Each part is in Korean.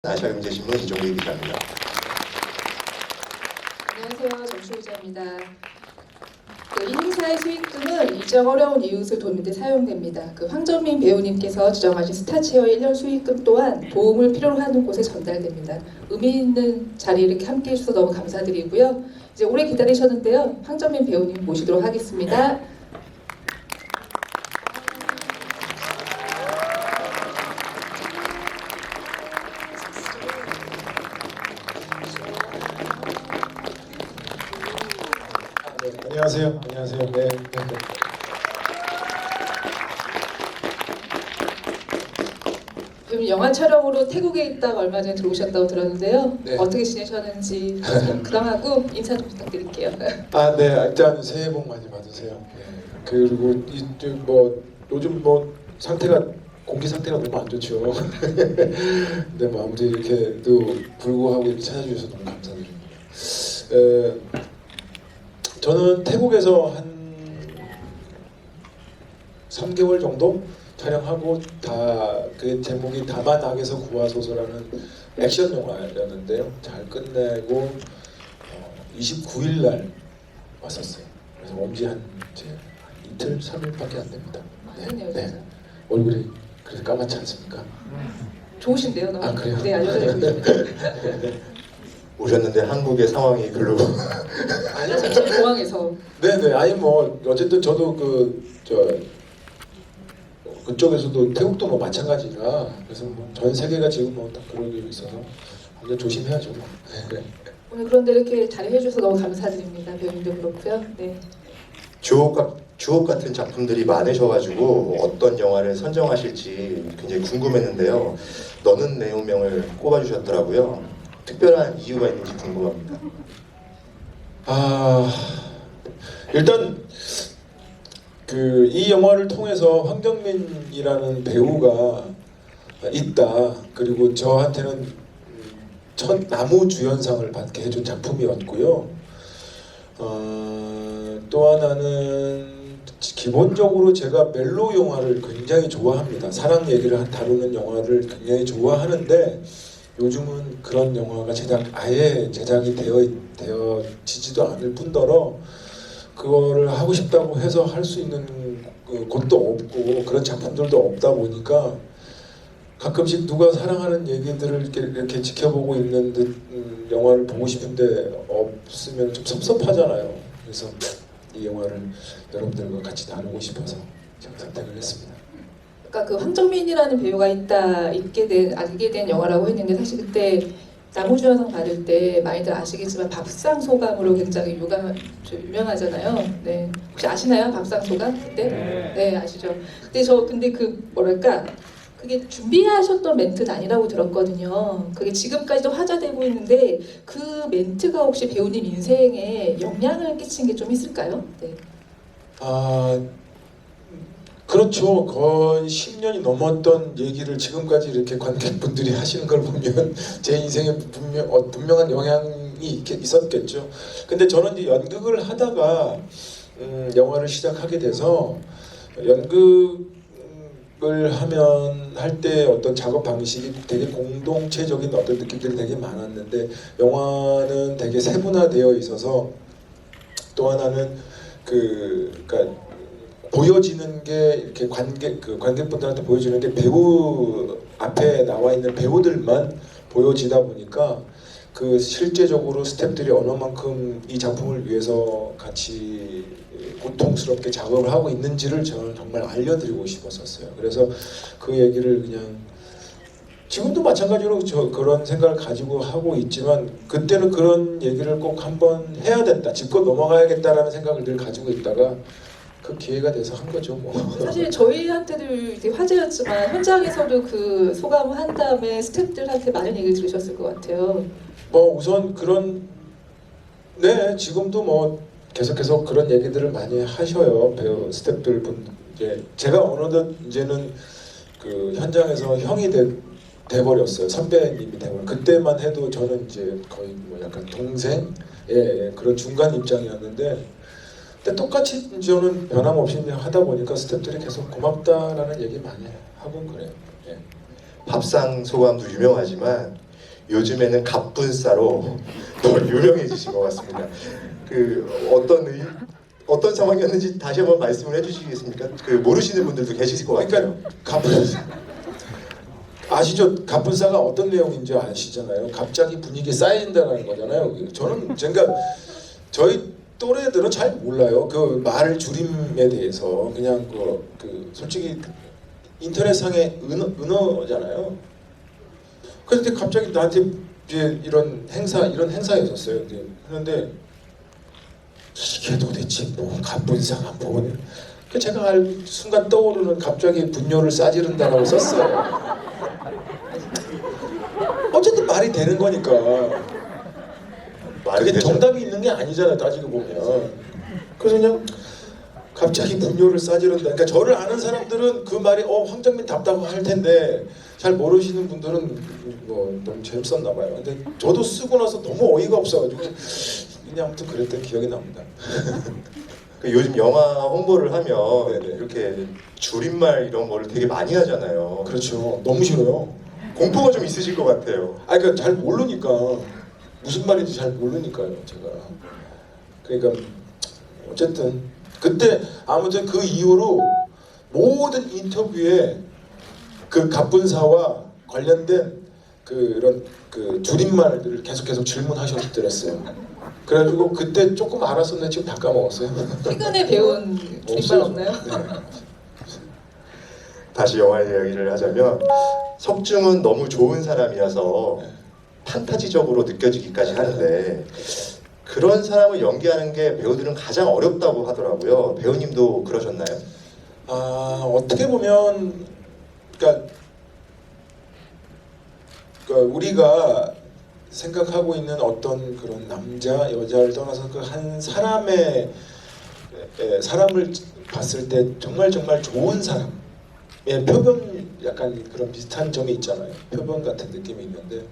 아시아경제신문 이종기 기자입니다. 안녕하세요. 정수 기자입니다. 이 행사의 수익금은 일정 어려운 이웃을 돕는 데 사용됩니다. 황정민 배우님께서 지정하신 스타체어 1년 수익금 또한 도움을 필요로 하는 곳에 전달됩니다. 의미 있는 자리에 이렇게 함께해 주셔서 너무 감사드리고요. 이제 오래 기다리셨는데요. 황정민 배우님 모시도록 하겠습니다. 안녕하세요. 안녕하세요. 네. 영화 촬영으로 태국에 있다가 얼마 전에 들어오셨다고 들었는데요. 네. 어떻게 지내셨는지 그럼하고 인사 좀 부탁드릴게요. 네. 일단 새해 복 많이 받으세요. 네. 그리고 요즘 상태가 공기 상태가 너무 안 좋죠. 근데 아무튼 이렇게도 불구하고 이렇게 찾아주셔서 너무 감사드립니다. 저는 태국에서 한 3개월 정도 촬영하고 그 제목이 다만 악에서 구하소서라는 액션 영화였는데요. 잘 끝내고 29일 날 왔었어요. 그래서 온지 한 이틀, 3일밖에 안 됩니다. 맞네요, 진짜. 얼굴이 그래서 까맣지 않습니까? 좋으신데요, 너무. 그래요? 네, 아주 좋으십니다. 오셨는데 한국의 상황이 별로 아니요, 저 공항에서. 네네. 어쨌든 저도 그쪽에서도 태국도 마찬가지라 그래서 전 세계가 지금 딱 그러고 있어서 완전 조심해야죠. 네. 오늘 그런데 이렇게 자리해 주셔서 너무 감사드립니다. 배우님도 그렇고요. 네. 주옥 같은 작품들이 많으셔가지고 어떤 영화를 선정하실지 굉장히 궁금했는데요. 너는 내 운명을 꼽아주셨더라고요. 특별한 이유가 있는지 궁금합니다. 일단 이 영화를 통해서 황정민이라는 배우가 있다. 그리고 저한테는 첫 나무주연상을 받게 해준 작품이었고요. 또 하나는 기본적으로 제가 멜로 영화를 굉장히 좋아합니다. 사랑 얘기를 다루는 영화를 굉장히 좋아하는데 요즘은 그런 영화가 아예 제작이 되어지지도 않을 뿐더러 그거를 하고 싶다고 해서 할 수 있는 곳도 없고 그런 작품들도 없다 보니까 가끔씩 누가 사랑하는 얘기들을 이렇게 지켜보고 있는 듯 영화를 보고 싶은데 없으면 좀 섭섭하잖아요. 그래서 이 영화를 여러분들과 같이 나누고 싶어서 제가 선택을 했습니다. 그러니까 황정민이라는 배우가 알게 된 영화라고 했는데 사실 그때 나무주연상 받을 때 많이들 아시겠지만 밥상 소감으로 굉장히 유명하잖아요. 네, 혹시 아시나요? 밥상 소감 그때? 네, 아시죠. 근데 그게 준비하셨던 멘트는 아니라고 들었거든요. 그게 지금까지도 화제되고 있는데 그 멘트가 혹시 배우님 인생에 영향을 끼친 게 좀 있을까요? 네. 그렇죠. 거의 10년이 넘었던 얘기를 지금까지 이렇게 관객분들이 하시는 걸 보면 제 인생에 분명한 영향이 있었겠죠. 근데 저는 이제 연극을 하다가 영화를 시작하게 돼서 연극을 할 때 어떤 작업 방식이 되게 공동체적인 어떤 느낌들이 되게 많았는데 영화는 되게 세분화되어 있어서 또 하나는 그러니까 보여지는 게 이렇게 관객분들한테 보여지는 게 배우 앞에 나와 있는 배우들만 보여지다 보니까 실제적으로 스태프들이 얼마만큼 이 작품을 위해서 같이 고통스럽게 작업을 하고 있는지를 저는 정말 알려드리고 싶었었어요. 그래서 그 얘기를 그냥 지금도 마찬가지로 그런 생각을 가지고 하고 있지만 그때는 그런 얘기를 꼭 한번 해야 된다, 짚고 넘어가야겠다라는 생각을 늘 가지고 있다가 그 기회가 돼서 한 거죠. 사실 저희한테도 되게 화제였지만 현장에서도 그 소감을 한 다음에 스태프들한테 많은 얘기를 들으셨을 것 같아요. 우선 지금도 계속해서 그런 얘기들을 많이 하셔요. 배우 스태프들 제가 어느덧 이제는 그 현장에서 형이 돼버렸어요. 선배님이 돼버렸어요. 그때만 해도 저는 이제 거의 약간 동생 그런 중간 입장이었는데 근데 똑같이 저는 변함없이 하다 보니까 스태프들이 계속 고맙다라는 얘기 많이 하고 그래요. 밥상 소감도 유명하지만 요즘에는 갑분싸로 더 유명해지신 것 같습니다. 그 어떤 상황이었는지 다시 한번 말씀을 해주시겠습니까? 그 모르시는 분들도 계실 것 같아요. 그러니까 갑분싸 아시죠? 갑분싸가 어떤 내용인지 아시잖아요. 갑자기 분위기 쌓인다는 거잖아요. 저는 제가 저희 또래들은 잘 몰라요. 그 말 줄임에 대해서 그냥 그 솔직히 인터넷상의 은어잖아요. 그런데 갑자기 나한테 이제 이런 행사였었어요. 그런데 이게 도대체 뭐 갑분싸가 뭐? 그 제가 순간 떠오르는 갑자기 분뇨를 싸지른다라고 썼어요. 어쨌든 말이 되는 거니까. 말이 그게 되죠. 정답이 있는 게 아니잖아요. 따지고 보면. 그래서 그냥 갑자기 분뇨를 싸지른다. 그러니까 저를 아는 사람들은 그 말이 황정민 답답하고 할 텐데 잘 모르시는 분들은 뭐 너무 재밌었나 봐요. 근데 저도 쓰고 나서 너무 어이가 없어가지고 그냥 아무튼 그랬던 기억이 납니다. 그 요즘 영화 홍보를 하면 네네. 이렇게 줄임말 이런 거를 되게 많이 하잖아요. 그렇죠. 너무 싫어요. 공포가 좀 있으실 것 같아요. 그러니까 잘 모르니까 무슨 말인지 잘 모르니까요. 제가. 그러니까 어쨌든 그때 아무튼 그 이후로 모든 인터뷰에 그 갑분싸와 관련된 그런 그 줄임말들을 계속 질문하셨더랬어요. 그래가지고 그때 조금 알았었는데 지금 다 까먹었어요. 최근에 배운 줄임말 없어요. 없나요? 네. 다시 영화 이야기를 하자면 석중은 너무 좋은 사람이어서 판타지적으로 느껴지기까지 하는데 그런 사람을 연기하는 게 배우들은 가장 어렵다고 하더라고요. 배우님도 그러셨나요? 어떻게 보면 그러니까 우리가 생각하고 있는 어떤 그런 남자 여자를 떠나서 그 한 사람의 사람을 봤을 때 정말 좋은 사람의 표본 약간 그런 비슷한 점이 있잖아요. 표본 같은 느낌이 있는데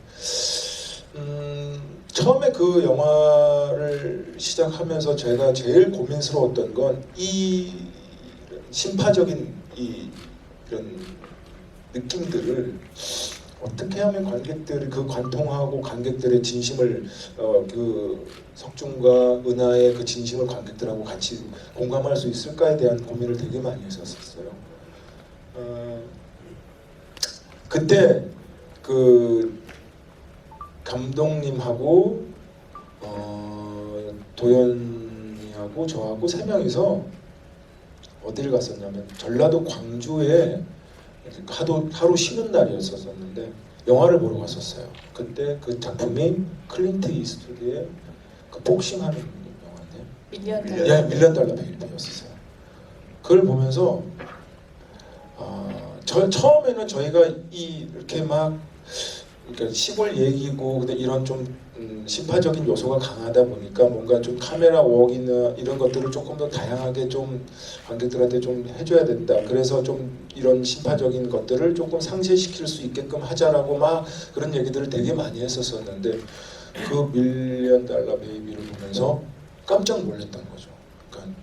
처음에 그 영화를 시작하면서 제가 제일 고민스러웠던 건 이 심파적인 이런 느낌들을 어떻게 하면 관객들이 그 관통하고 관객들의 진심을 그 석중과 은하의 그 진심을 관객들하고 같이 공감할 수 있을까에 대한 고민을 되게 많이 했었어요. 그때 그 감독님하고 도연이하고 저하고 세 명이서 어디를 갔었냐면 전라도 광주에 하루 쉬는 날이었었는데 영화를 보러 갔었어요. 그때 그 작품이 클린트 이스트우드의 그 복싱하는 영화인데 밀리언 밀리언 달러 베이비였었어요. 그걸 보면서 처음에는 저희가 이렇게 막 그러니까 시골 얘기고 근데 이런 좀 심파적인 요소가 강하다 보니까 뭔가 좀 카메라 웍이나 이런 것들을 조금 더 다양하게 좀 관객들한테 좀 해줘야 된다. 그래서 좀 이런 심파적인 것들을 조금 상쇄시킬 수 있게끔 하자라고 막 그런 얘기들을 되게 많이 했었었는데 그 밀리언 달러 베이비를 보면서 깜짝 놀랐던 거죠. 그러니까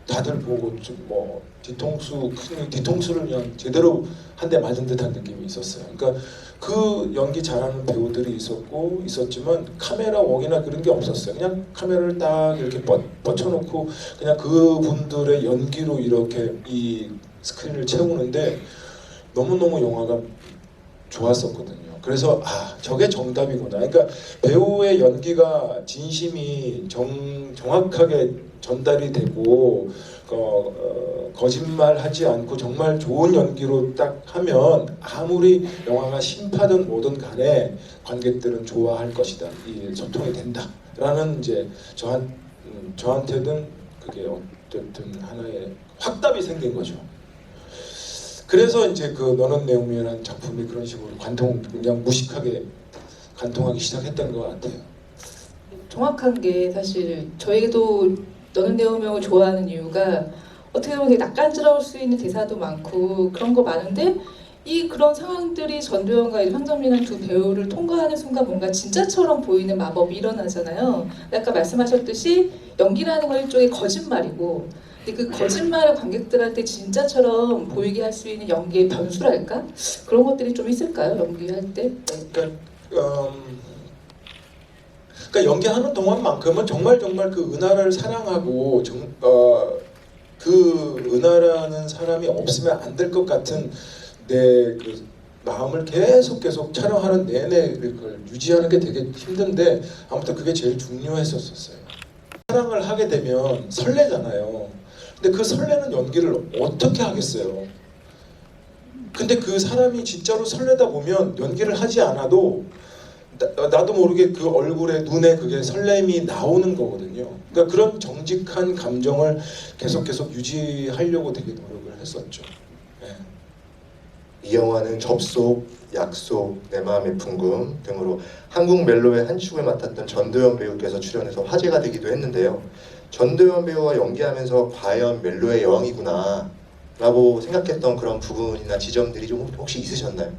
다들 보고 좀 뭐 뒤통수를 그냥 제대로 한 대 맞은 듯한 느낌이 있었어요. 그러니까 그 연기 잘하는 배우들이 있었지만 카메라 웍이나 그런 게 없었어요. 그냥 카메라를 딱 이렇게 뻗쳐놓고 그냥 그분들의 연기로 이렇게 이 스크린을 채우는데 너무너무 영화가 좋았었거든요. 그래서 저게 정답이구나. 그러니까 배우의 연기가 진심이 정확하게 전달이 되고 거짓말하지 않고 정말 좋은 연기로 딱 하면 아무리 영화가 심파든 뭐든 간에 관객들은 좋아할 것이다. 이 소통이 된다라는 이제 저한테는 그게 어쨌든 하나의 확답이 생긴 거죠. 그래서 이제 그 너는 내 운명이라는 작품이 그런 식으로 그냥 무식하게 관통하기 시작했던 것 같아요. 정확한 게 사실 저희도 너는 내 운명을 좋아하는 이유가 어떻게 보면 되게 낯간지러울 수 있는 대사도 많고 그런 거 많은데 그런 상황들이 전도연과 황정민이라는 두 배우를 통과하는 순간 뭔가 진짜처럼 보이는 마법이 일어나잖아요. 아까 말씀하셨듯이 연기라는 건 일종의 거짓말이고 근데 그 거짓말을 관객들한테 진짜처럼 보이게 할 수 있는 연기의 변수랄까? 그런 것들이 좀 있을까요? 연기할 때? 그러니까 연기하는 동안만큼은 정말 그 은하를 사랑하고 그 은하라는 사람이 없으면 안 될 것 같은 내 그 마음을 계속 촬영하는 내내 그걸 유지하는 게 되게 힘든데 아무튼 그게 제일 중요했었어요. 사랑을 하게 되면 설레잖아요. 근데 그 설레는 연기를 어떻게 하겠어요? 근데 그 사람이 진짜로 설레다 보면 연기를 하지 않아도 나도 모르게 그 얼굴에 눈에 그게 설렘이 나오는 거거든요. 그러니까 그런 정직한 감정을 계속 유지하려고 되게 노력을 했었죠. 네. 이 영화는 접속, 약속, 내 마음의 풍금 등으로 한국 멜로의 한 축을 맡았던 전도연 배우께서 출연해서 화제가 되기도 했는데요. 전도연 배우와 연기하면서 과연 멜로의 여왕이구나 라고 생각했던 그런 부분이나 지점들이 좀 혹시 있으셨나요?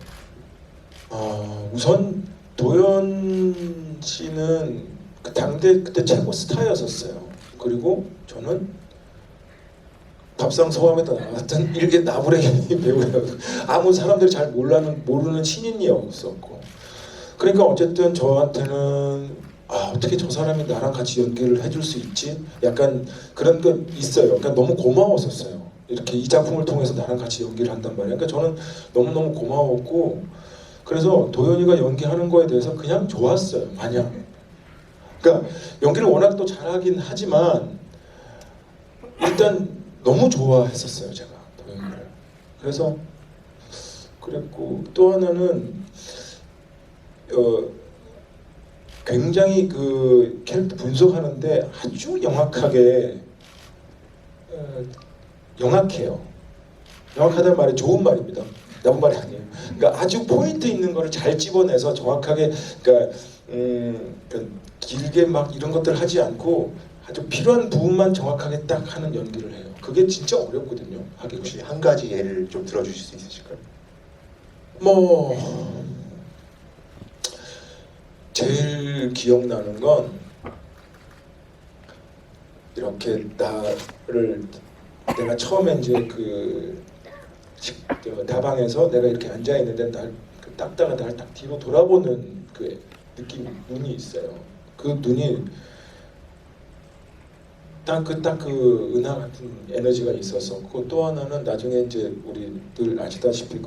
우선 도연 씨는 그 당대 그때 최고 스타였었어요. 그리고 저는 밥상 소감에도 나왔던 일개 나부랭이 배우예요. 아무 사람들이 잘 모르는 신인이었었고. 그러니까 어쨌든 저한테는 어떻게 저 사람이 나랑 같이 연기를 해줄 수 있지? 약간 그런 거 있어요. 그러니까 너무 고마웠었어요. 이렇게 이 작품을 통해서 나랑 같이 연기를 한단 말이에요. 그러니까 저는 너무너무 고마웠고 그래서 도연이가 연기하는 거에 대해서 그냥 좋았어요. 마냥. 그러니까 연기를 워낙 또 잘하긴 하지만 일단 너무 좋아했었어요. 제가 도연이를. 그래서 그랬고 또 하나는 굉장히 그 캐릭터 분석하는데 아주 영악하게 영악해요. 영악하다는 말이 좋은 말입니다. 나쁜 말이 아니에요. 그러니까 아주 포인트 있는 거를 잘 집어내서 정확하게 그러니까 길게 막 이런 것들 하지 않고 아주 필요한 부분만 정확하게 딱 하는 연기를 해요. 그게 진짜 어렵거든요. 하기 혹시 한 가지 예를 좀 들어주실 수 있으실까요? 뭐 제일 기억나는 건 이렇게 내가 처음에 이제 다방에서 내가 이렇게 앉아 있는데 딱다가 날 딱 뒤로 돌아보는 그 느낌 눈이 있어요. 그 눈이 딱 그 은하 같은 에너지가 있었었고 또 하나는 나중에 이제 우리 늘 아시다시피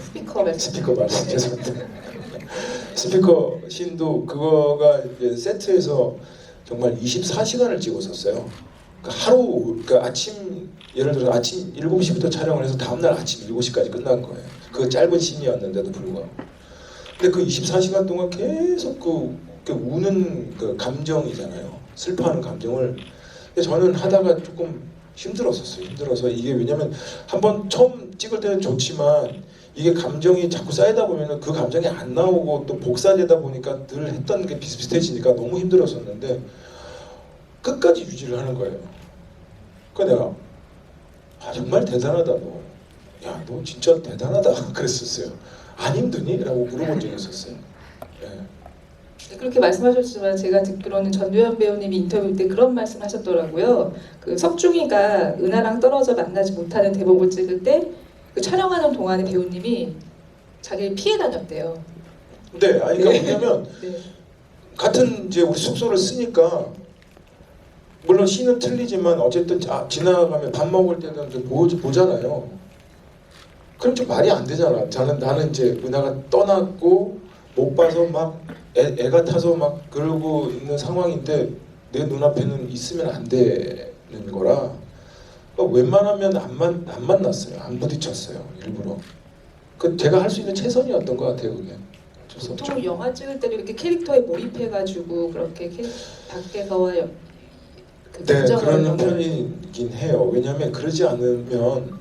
스피커 말씀 죄송합니다. 스피커 씬도 그거가 이제 세트에서 정말 24시간을 찍었었어요. 그러니까 하루 아침 예를 들어 아침 7시부터 촬영을 해서 다음날 아침 7시까지 끝난 거예요. 그 짧은 씬이었는데도 불구하고. 근데 그 24시간 동안 계속 그 우는 그 감정이잖아요. 슬퍼하는 감정을. 근데 저는 하다가 조금 힘들었어요. 힘들어서 이게 왜냐면 한번 처음 찍을 때는 좋지만 이게 감정이 자꾸 쌓이다 보면 그 감정이 안 나오고 또 복사되다 보니까 늘 했던 게 비슷비슷해지니까 너무 힘들었었는데 끝까지 유지를 하는 거예요. 그러니까 내가 정말 대단하다 너. 야, 너 진짜 대단하다 그랬었어요. 안 힘드니? 라고 물어본 적이 있었어요. 네. 그렇게 말씀하셨지만 제가 듣기로는 전도연 배우님이 인터뷰 때 그런 말씀하셨더라고요. 그 석중이가 은하랑 떨어져 만나지 못하는 대목을 찍을 때 그 촬영하는 동안에 배우님이 자기를 피해 다녔대요. 네, 그러니까 뭐냐면 네. 같은 이제 우리 숙소를 쓰니까 물론 씬은 틀리지만 어쨌든 지나가면 밥 먹을 때는 좀 보잖아요. 그럼 좀 말이 안 되잖아. 나는 이제 은하가 떠났고 못 봐서 막 애가 타서 막 그러고 있는 상황인데 내 눈앞에는 있으면 안 되는 거라 웬만하면 안 만났어요. 안 부딪혔어요. 일부러. 그 제가 할 수 있는 최선이었던 것 같아요. 그게. 보통 영화 찍을 때도 이렇게 캐릭터에 몰입해가지고 그렇게 밖에서와 네, 그런 편이긴 해요. 왜냐하면 그러지 않으면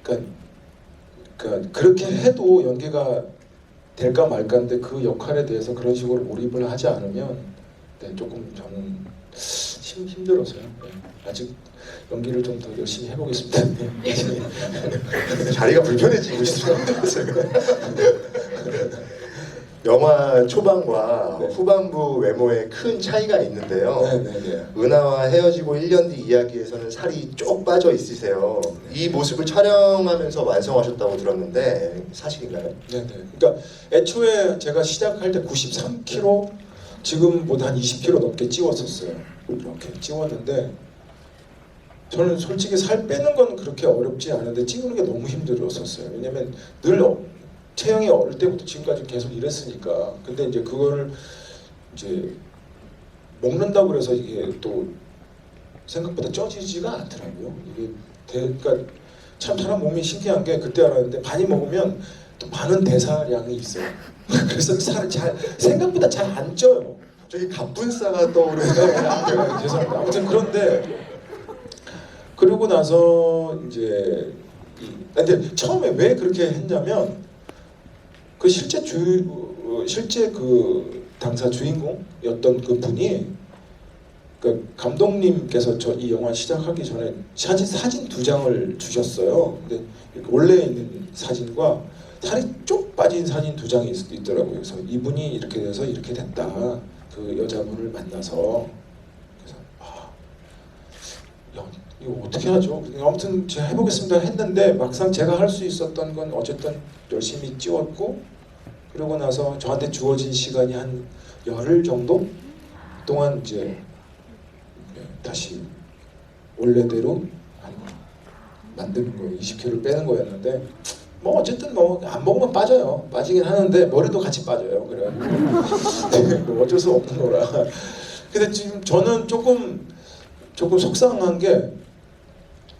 그러니까 그렇게 해도 연기가 될까 말까인데 그 역할에 대해서 그런 식으로 몰입을 하지 않으면 조금 저는 힘들어서요. 네. 아직 연기를 좀 더 열심히 해보겠습니다. 자리가 불편해지고 있어요. 영화 초반과 네. 후반부 외모에 큰 차이가 있는데요. 네네네. 은하와 헤어지고 1년 뒤 이야기에서는 살이 쪽 빠져 있으세요. 이 모습을 촬영하면서 완성하셨다고 들었는데 사실인가요? 네네. 그러니까 애초에 제가 시작할 때 93kg, 지금보다 한 20kg 넘게 찌웠었어요. 이렇게 찌웠는데 저는 솔직히 살 빼는 건 그렇게 어렵지 않은데 찌우는 게 너무 힘들었었어요. 왜냐면 늘 체형이 어릴 때부터 지금까지 계속 이랬으니까. 근데 이제 그거를 이제 먹는다고 그래서 이게 또 생각보다 쪄지지가 않더라고요. 이게 그러니까 참 사람 몸이 신기한 게 그때 알았는데 많이 먹으면 또 많은 대사량이 있어요. 그래서 생각보다 잘 안 쪄요. 저기 갑분싸가 떠오르는 죄송합니다. 아무튼 그런데 그러고 나서 이제 근데 처음에 왜 그렇게 했냐면 그 실제 그 당사 주인공이었던 그 분이 그 감독님께서 저 이 영화 시작하기 전에 사진 2장을 주셨어요. 근데 원래 있는 사진과 살이 쪽 빠진 사진 2장이 있더라고요. 그래서 이분이 이렇게 돼서 이렇게 됐다. 그 여자분을 만나서 그래서 이거 어떻게 하죠? 아무튼 제가 해보겠습니다 했는데 막상 제가 할 수 있었던 건 어쨌든 열심히 찌웠고 그러고 나서 저한테 주어진 시간이 한 열흘 정도 동안 이제 다시 원래대로 만드는 거예요. 20kg 빼는 거였는데 뭐 어쨌든 뭐 안 먹으면 빠져요. 빠지긴 하는데 머리도 같이 빠져요. 그래가지고 어쩔 수 없는 거라. 근데 지금 저는 조금 속상한 게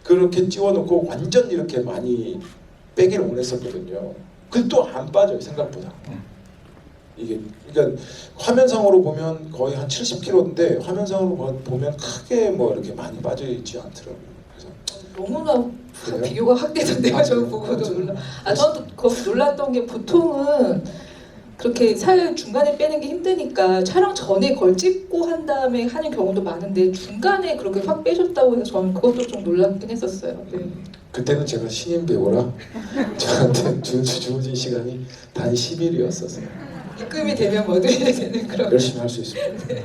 그렇게 찌워놓고 완전 이렇게 많이 빼기를 원했었거든요. 근데 또 안 빠져요 생각보다. 이게 그러니까 화면상으로 보면 거의 한 70kg인데 화면상으로 보면 크게 뭐 이렇게 많이 빠져 있지 않더라고요. 그래서 너무나 그래요? 비교가 확 되던데요. 저거 보고도 놀라. 저도 거기 놀랐던 게 보통은 그렇게 살 중간에 빼는 게 힘드니까 촬영 전에 그걸 찍고 한 다음에 하는 경우도 많은데 중간에 그렇게 확 빼셨다고 해서 저는 그것도 좀 놀랍긴 했었어요. 네. 그때는 제가 신인 배우라 저한테 주어진 시간이 단 10일이었었어요. 입금이 되면 뭐든지 되는 그런. 열심히 할 수 있습니다.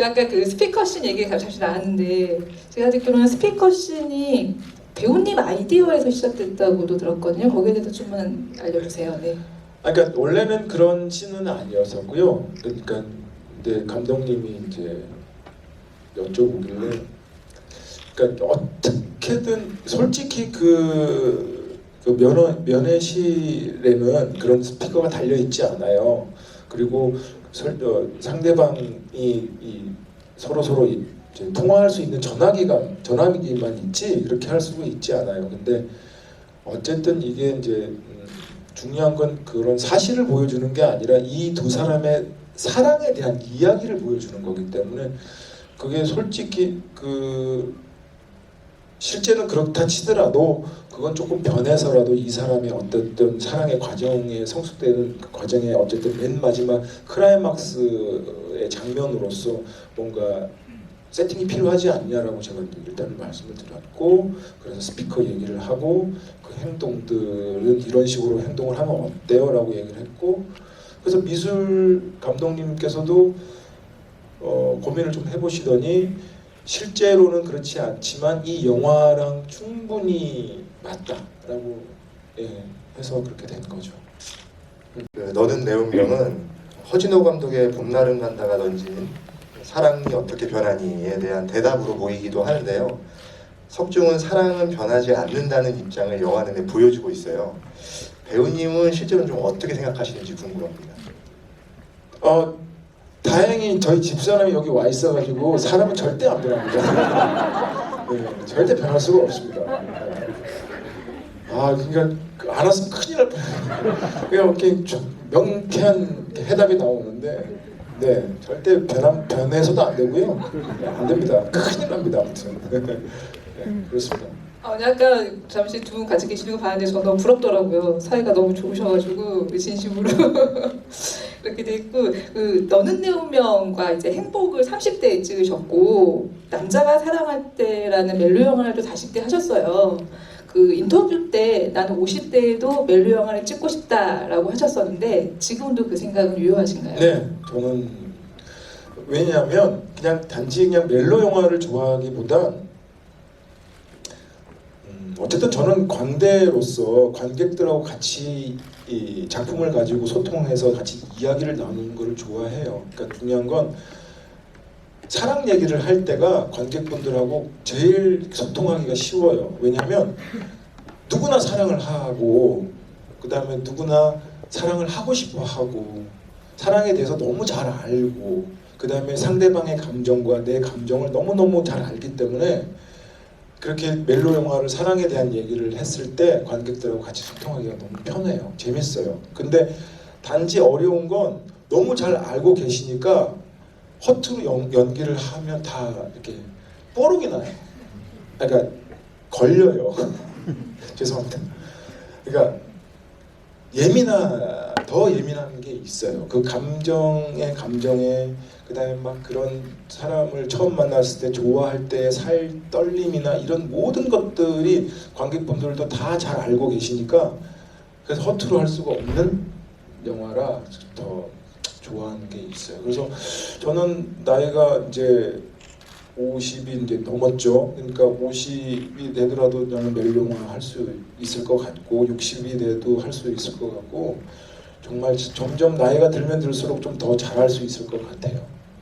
아까 그 스피커씬 얘기가 잠시 나왔는데 제가 듣기로는 스피커씬이 배우님 아이디어에서 시작됐다고도 들었거든요. 거기에 대해서 좀만 알려주세요. 네. 그러니까 원래는 그런 씬은 아니었었고요. 그러니까 근데 감독님이 이제 여쭤보길래, 그러니까 어떻게든 솔직히 그 면회실에는 그런 스피커가 달려 있지 않아요. 그리고 상대방이 서로 이제 통화할 수 있는 전화기만 있지 그렇게 할 수가 있지 않아요. 근데 어쨌든 이게 이제 중요한 건 그런 사실을 보여주는 게 아니라 이 두 사람의 사랑에 대한 이야기를 보여주는 거기 때문에 그게 솔직히 실제는 그렇다 치더라도 그건 조금 변해서라도 이 사람의 어떤 사랑의 과정에 성숙되는 그 과정에 어쨌든 맨 마지막 클라이막스의 장면으로서 뭔가 세팅이 필요하지 않냐라고 제가 일단 말씀을 드렸고, 그래서 스피커 얘기를 하고 그 행동들은 이런 식으로 행동을 하면 어때요? 라고 얘기를 했고, 그래서 미술 감독님께서도 고민을 좀 해보시더니 실제로는 그렇지 않지만 이 영화랑 충분히 맞다라고 해서 그렇게 된 거죠. 그 너는 내 운명은 허진호 감독의 봄날은 간다가 던진 사랑이 어떻게 변하니에 대한 대답으로 보이기도 하는데요. 석중은 사랑은 변하지 않는다는 입장을 영화 내내 보여주고 있어요. 배우님은 실제로는 좀 어떻게 생각하시는지 궁금합니다. 다행히 저희 집사람이 여기 와 있어가지고 사람은 절대 안 변합니다. 네, 절대 변할 수가 없습니다. 그러니까 알았으면 큰일 날 뻔해요. 그냥 이렇게 명쾌한 해답이 나오는데, 네, 절대 변해서도 안 되고요. 안 됩니다. 큰일 납니다. 아무튼. 네, 그렇습니다. 아까 잠시 두 분 같이 계시는 거 봤는데 저 너무 부럽더라고요. 사이가 너무 좋으셔가지고 진심으로 그렇게 됐고, 너는 내 운명과 이제 행복을 30대에 찍으셨고 남자가 사랑할 때라는 멜로 영화를 또 40대 하셨어요. 그 인터뷰 때 나는 50대에도 멜로 영화를 찍고 싶다라고 하셨었는데 지금도 그 생각은 유효하신가요? 네, 저는 왜냐하면 그냥 단지 그냥 멜로 영화를 좋아하기보단 어쨌든 저는 관대로서 관객들하고 같이 이 작품을 가지고 소통해서 같이 이야기를 나누는 것을 좋아해요. 그러니까 중요한 건 사랑 얘기를 할 때가 관객분들하고 제일 소통하기가 쉬워요. 왜냐하면 누구나 사랑을 하고 그 다음에 누구나 사랑을 하고 싶어 하고 사랑에 대해서 너무 잘 알고 그 다음에 상대방의 감정과 내 감정을 너무너무 잘 알기 때문에 그렇게 멜로 영화를 사랑에 대한 얘기를 했을 때 관객들하고 같이 소통하기가 너무 편해요. 재밌어요. 근데 단지 어려운 건 너무 잘 알고 계시니까 허투루 연기를 하면 다 이렇게 뽀록이 나요. 그러니까 걸려요. 죄송합니다. 그러니까 더 예민한 게 있어요. 그 감정에 그다음에 막 그런 사람을 처음 만났을 때 좋아할 때 살 떨림이나 이런 모든 것들이 관객분들도 다 잘 알고 계시니까 그래서 허투루 할 수가 없는 영화라 더 좋아하는 게 있어요. 그래서 저는 나이가 이제 50이 이제 넘었죠. 그러니까 50이 되더라도 저는 멜로 영화 할 수 있을 것 같고 60이 돼도 할 수 있을 것 같고 정말 점점 나이가 들면 들수록 좀 더 잘할 수 있을 것 같아요.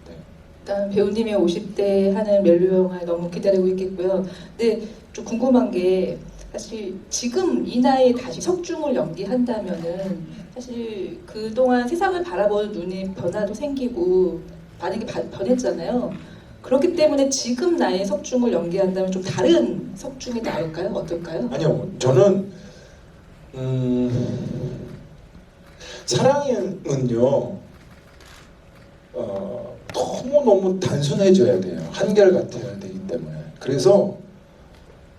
네. 일단 배우님의 50대 하는 멜로 영화 너무 기다리고 있겠고요. 근데 좀 궁금한 게 사실 지금 이 나이에 다시 석중을 연기한다면은 사실 그동안 세상을 바라보는 눈의 변화도 생기고 많은 게 변했잖아요. 그렇기 때문에 지금 나이에 석중을 연기한다면 좀 다른 석중이 나올까요? 어떨까요? 아니요, 저는 사랑은요 너무 단순해져야 돼요. 한결같아야 되기 때문에. 그래서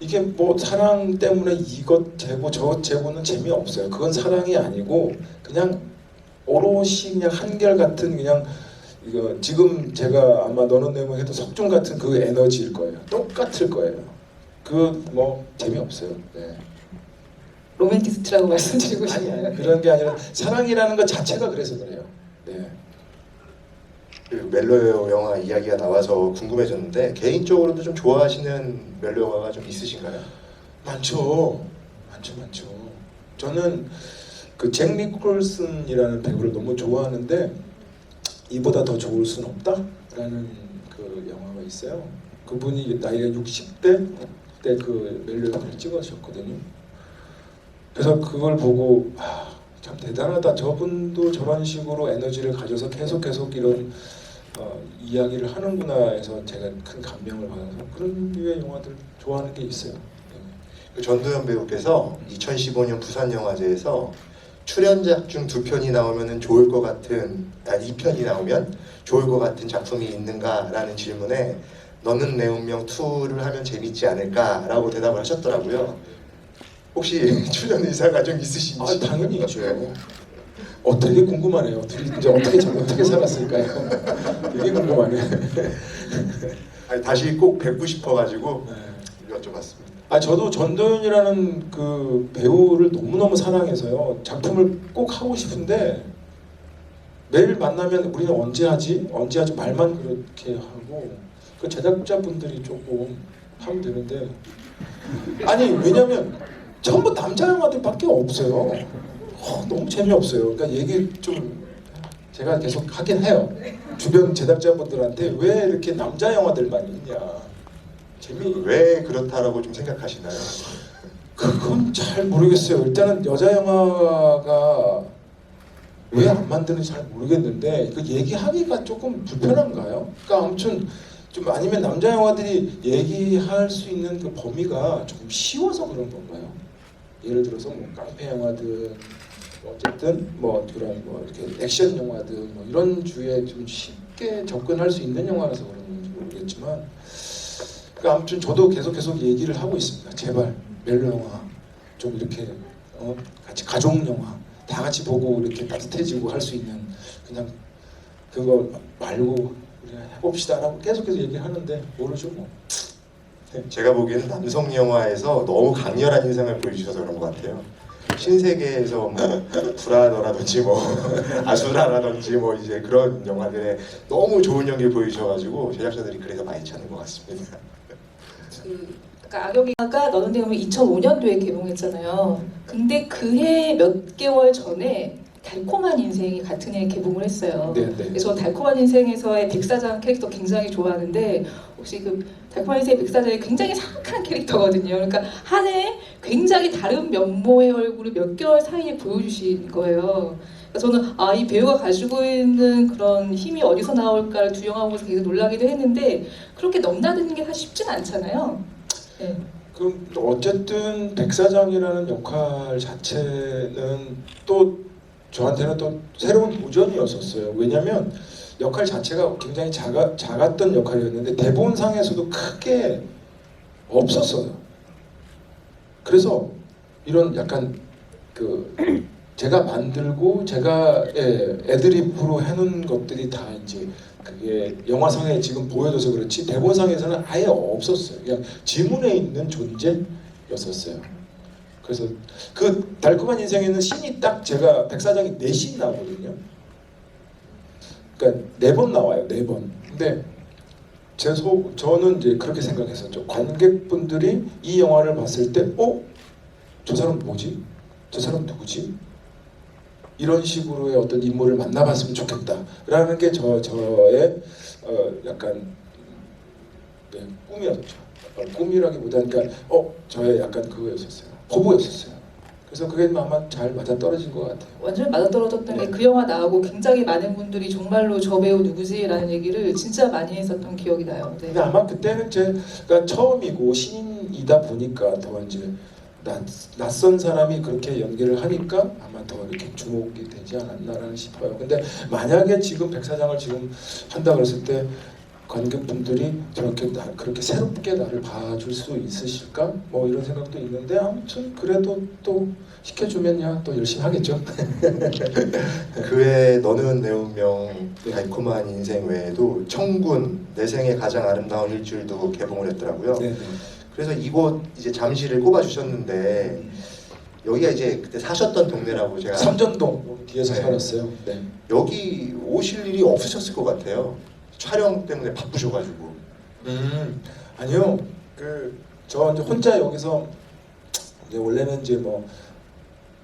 이게 뭐 사랑 때문에 이것 재고 저 재고는 재미없어요. 그건 사랑이 아니고 그냥 오롯이 그냥 한결같은 그냥 이거 지금 제가 아마 너는 내몸 해도 석중 같은 그 에너지일 거예요. 똑같을 거예요. 그 뭐 재미없어요. 네. 로맨티스트라고 말씀드리고 아니 싶어요. 그런 게 아니라 사랑이라는 것 자체가 그래서 그래요. 네. 그 멜로 영화 이야기가 나와서 궁금해졌는데 개인적으로도 좀 좋아하시는 멜로 영화가 좀 있으신가요? 많죠. 저는 그 잭 니콜슨이라는 배우를 너무 좋아하는데 이보다 더 좋을 순 없다라는 그 영화가 있어요. 그분이 나이가 60대 때 그 멜로 영화를 찍으셨거든요. 그래서 그걸 보고 참 대단하다. 저분도 저런 식으로 에너지를 가져서 계속 이런 이야기를 하는구나 해서 제가 큰 감명을 받아서 그런 류의 영화들 좋아하는 게 있어요. 네. 그 전도연 배우께서 2015년 부산영화제에서 출연작 중 2편이 나오면 좋을 것 같은 2편이 나오면 좋을 것 같은 작품이 있는가라는 질문에 너는 내 운명 2를 하면 재밌지 않을까라고 대답을 하셨더라고요. 혹시 출연 의사가 좀 있으신지? 당연히 있죠. 되게 궁금하네요. 둘이 이제 어떻게 살았을까요? 되게 궁금하네. 아니, 다시 꼭 뵙고 싶어가지고 네. 여쭤봤습니다. 저도 전도연이라는 그 배우를 너무너무 사랑해서요. 작품을 꼭 하고 싶은데 매일 만나면 우리는 언제 하지 말만 그렇게 하고 그 제작자분들이 조금 하면 되는데 아니 왜냐면 전부 남자 영화들밖에 없어요. 너무 재미없어요. 그러니까 얘기 좀 제가 계속 하긴 해요. 주변 제작자분들한테 왜 이렇게 남자 영화들만 있냐. 왜 그렇다라고 좀 생각하시나요? 그건 잘 모르겠어요. 일단은 여자 영화가 왜 안 만드는지 잘 모르겠는데 그 얘기하기가 조금 불편한가요? 그러니까 아무튼 좀 아니면 남자 영화들이 얘기할 수 있는 그 범위가 조금 쉬워서 그런 건가요? 예를 들어서 뭐 깡패 영화든 어쨌든 뭐 그런 뭐 이렇게 액션 영화든 뭐 이런 주에 좀 쉽게 접근할 수 있는 영화라서 그런 건지 모르겠지만 그러니까 아무튼 저도 계속 얘기를 하고 있습니다. 제발 멜로 영화 좀 이렇게 같이 가족 영화 다 같이 보고 이렇게 따뜻해지고 할 수 있는 그냥 그거 말고 우리가 해봅시다라고 계속해서 얘기하는데 모르죠 뭐. 제가 보기에는 남성 영화에서 너무 강렬한 인상을 보여주셔서 그런 것 같아요. 신세계에서 뭐 불화너라든지 뭐 아수라라든지 뭐 이제 그런 영화들에 너무 좋은 연기 보여주셔가지고 제작자들이 그래서 많이 찾는 것 같습니다. 그러니까 악역이가 너는 내 몸이 2005년도에 개봉했잖아요. 근데 그해 몇 개월 전에 달콤한 인생이 같은 해에 개봉을 했어요. 네, 네. 그래서 달콤한 인생에서의 백사장 캐릭터 굉장히 좋아하는데 혹시 그 달콤한 인생의 백사장이 굉장히 사악한 캐릭터거든요. 그러니까 한 해에 굉장히 다른 면모의 얼굴을 몇 개월 사이에 보여주신 거예요. 그러니까 저는 이 배우가 가지고 있는 그런 힘이 어디서 나올까를 두영하고서 되게 놀라기도 했는데 그렇게 넘나드는 게 사실 쉽진 않잖아요. 네. 그럼 어쨌든 백사장이라는 역할 자체는 또 저한테는 또 새로운 도전이었었어요. 왜냐하면 역할 자체가 굉장히 작았던 역할이었는데 대본상에서도 크게 없었어요. 그래서 이런 약간 그 제가 만들고 제가 애드립으로 해놓은 것들이 다 이제 그게 영화상에 지금 보여줘서 그렇지 대본상에서는 아예 없었어요. 그냥 지문에 있는 존재였었어요. 그래서 그 달콤한 인생에는 신이 딱 제가 백사장이 4신 나오거든요. 그러니까 4번 나와요. 4번. 근데 저는 이제 그렇게 생각했었죠. 관객분들이 이 영화를 봤을 때 저 사람 뭐지? 저 사람 누구지? 이런 식으로의 어떤 인물을 만나봤으면 좋겠다라는 게 저의 약간 꿈이었죠. 꿈이라기보다는 그러니까 저의 약간 그거였었어요. 포부였었어요. 그래서 그게 아마 잘 맞아떨어진 것 같아요. 완전히 맞아떨어졌던 네. 게 그 영화 나오고 굉장히 많은 분들이 정말로 저 배우 누구지라는 얘기를 진짜 많이 했었던 기억이 나요. 네. 근데 아마 그때는 제가 처음이고 신인이다 보니까 더 이제 낯선 사람이 그렇게 연기를 하니까 아마 더 이렇게 주목이 되지 않았나라는 싶어요. 근데 만약에 지금 백사장을 지금 한다 그랬을 때 관객분들이 그렇게 새롭게 나를 봐줄 수 있으실까? 뭐 이런 생각도 있는데 아무튼 그래도 또 시켜주면야 또 열심히 하겠죠. 그의 너는 내 운명, 달콤한 인생 외에도 청군, 내 생의 가장 아름다운 일주일도 개봉을 했더라고요. 네, 네. 그래서 이곳 이제 잠시를 꼽아주셨는데 여기가 이제 그때 사셨던 동네라고 제가 삼전동 뒤에서 네. 살았어요. 네. 여기 오실 일이 없으셨을 것 같아요. 촬영 때문에 바쁘셔가지고. 아니요. 저 이제 혼자 여기서 이제 원래는 이제 뭐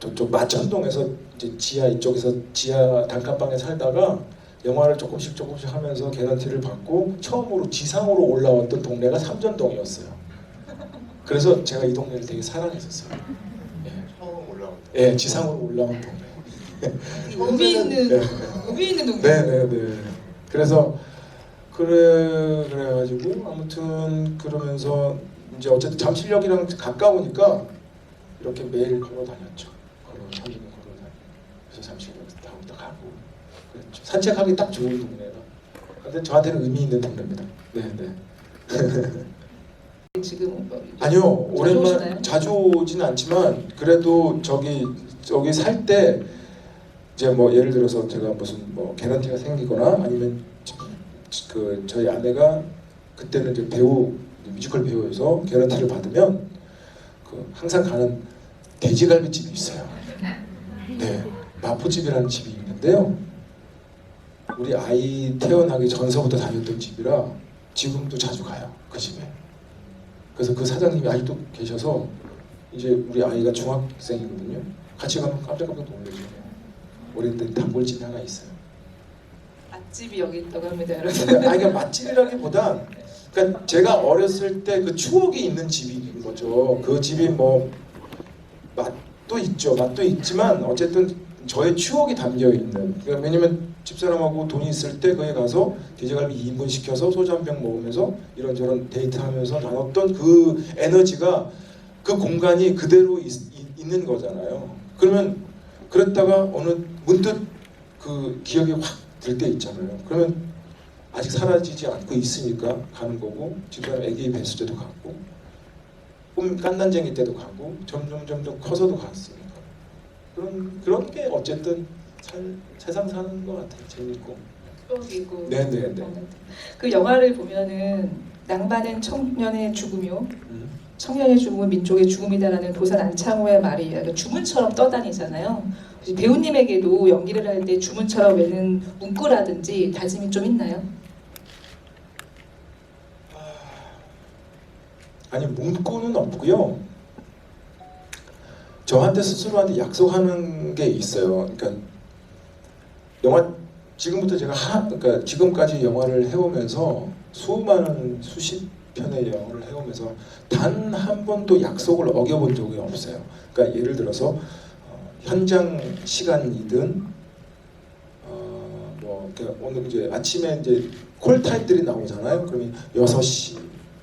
저쪽 마천동에서 이제 지하 이쪽에서 지하 단칸방에 살다가 영화를 조금씩 하면서 개런티를 받고 처음으로 지상으로 올라왔던 동네가 삼전동이었어요. 그래서 제가 이 동네를 되게 사랑했었어요. 처음 올라온. 예, 지상으로 올라온 동네. 의미 있는 네. 의미 있는 동네. 네네네. 그래서 그래가지고 아무튼 그러면서 이제 어쨌든 잠실역이랑 가까우니까 이렇게 매일 걸어 다녔죠. 삼중에 걸어 다니고 그래서 잠실역에서 가고 그랬죠. 산책하기 딱 좋은 동네라. 근데 저한테는 의미 있는 동네입니다. 네네. 지금 아니요, 자주 오랜만 오시나요? 자주 오지는 않지만 그래도 저기 살 때 이제 뭐 예를 들어서 제가 무슨 뭐 개런티가 생기거나 아니면 저희 아내가 그때는 이제 뮤지컬 배우여서 개런티를 받으면 항상 가는 돼지갈비집이 있어요. 네, 마포집이라는 집이 있는데요. 우리 아이 태어나기 전서부터 다녔던 집이라 지금도 자주 가요, 그 집에. 그래서 그 사장님이 아직도 계셔서 이제 우리 아이가 중학생이거든요. 같이 가면 깜짝깜짝 놀라죠. 오래된 단골집이 하나 있어요. 맛집이 여기 있다고 합니다, 여러분. 그러니까 맛집이라기보다 그러니까 제가 어렸을 때 그 추억이 있는 집인 거죠. 그 집이 뭐 맛도 있지만 어쨌든 저의 추억이 담겨 있는. 그러니까 왜냐면 집사람하고 돈이 있을 때 거기 가서 돼지갈비 2인분 시켜서 소주 한 병 먹으면서 이런저런 데이트하면서 나눴던 그 에너지가 그 공간이 그대로 있는 거잖아요. 그러면 그랬다가 어느 문득 그 기억이 확 들 때 있잖아요. 그러면 아직 사라지지 않고 있으니까 가는 거고 집사람 아기 뵀을 때도 가고 깐난쟁이 때도 가고 점점 커서도 갔으니까 그런 게 어쨌든 세상 사는 것 같아요. 재밌고. 추억이고. 네네네. 그 영화를 보면은 낭만은 청년의 죽음이요. 음. 청년의 죽음은 민족의 죽음이다라는 도산 안창호의 말이 약간 주문처럼 떠다니잖아요. 혹시 배우님에게도 연기를 할 때 주문처럼 외는 문구라든지 다짐이 좀 있나요? 아니 문구는 없고요. 저한테 스스로한테 약속하는 게 있어요. 그러니까 영화 지금부터 제가 그러니까 지금까지 영화를 해오면서 수십 편의 영화를 해오면서 단 한 번도 약속을 어겨본 적이 없어요. 그러니까 예를 들어서 현장 시간이든 뭐 그러니까 오늘 이제 아침에 이제 콜타임들이 나오잖아요. 그러면 6시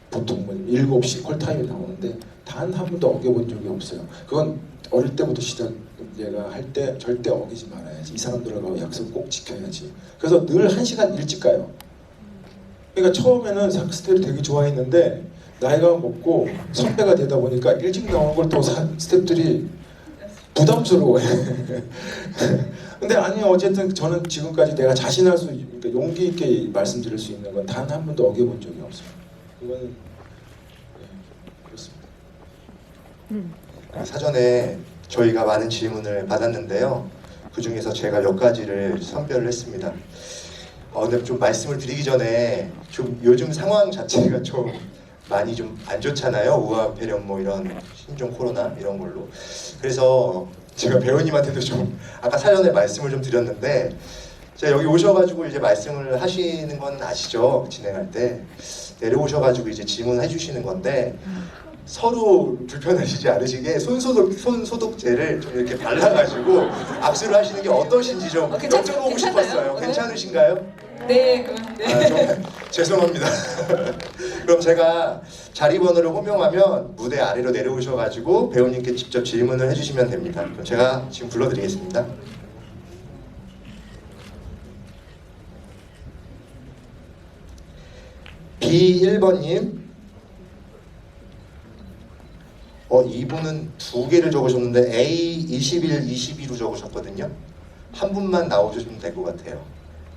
보통 뭐 7시 콜타임이 나오는데 단 한 번도 어겨본 적이 없어요. 그건 어릴 때부터 시작 얘가 할 때 절대 어기지 말아야지. 이 사람들하고 약속 꼭 지켜야지. 그래서 늘 1시간 일찍 가요. 그러니까 처음에는 스텝들이 되게 좋아했는데 나이가 먹고 선배가 되다 보니까 일찍 나오는 걸 또 스텝들이 부담스러워해. 근데 아니 어쨌든 저는 지금까지 내가 자신할 수 그러니까 용기 있게 말씀드릴 수 있는 건 단 한 번도 어겨본 적이 없어요. 그건 그렇습니다. 사전에 저희가 많은 질문을 받았는데요. 그 중에서 제가 몇 가지를 선별을 했습니다. 근데 좀 말씀을 드리기 전에 좀 요즘 상황 자체가 좀 많이 좀 안 좋잖아요. 우한 폐렴 뭐 이런 신종 코로나 이런 걸로. 그래서 제가 배우님한테도 좀 아까 사전에 말씀을 좀 드렸는데 제가 여기 오셔가지고 이제 말씀을 하시는 건 아시죠? 진행할 때 내려오셔가지고 이제 질문해 주시는 건데 서로 불편하시지 않으시게 손소독제를 좀 이렇게 발라가지고 악수를 하시는 게 어떠신지 좀 여쭤보고 괜찮나요? 싶었어요. 오늘? 괜찮으신가요? 네, 그럼 네. 좀 죄송합니다. 그럼 제가 자리 번호를 호명하면 무대 아래로 내려오셔가지고 배우님께 직접 질문을 해주시면 됩니다. 그럼 제가 지금 불러드리겠습니다. B1번님. 이분은 2개를 적으셨는데 A21, 22로 적으셨거든요. 한 분만 나오시면 될 것 같아요.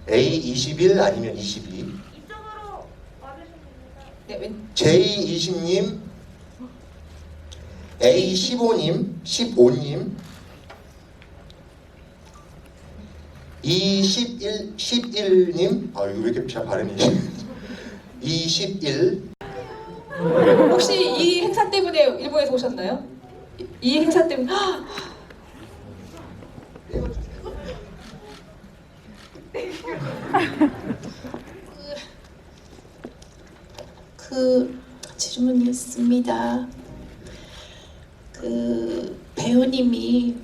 A21 아니면 22. 이쪽으로 와주시면 됩니다. 네, 왼 J20님, A15님, 15님, 11님, 이거 왜 이렇게 잘 발음이 21. 혹시 이 행사 때문에 일본에서 오셨나요? 이 행사 때문에 질문이 있습니다. 배우님이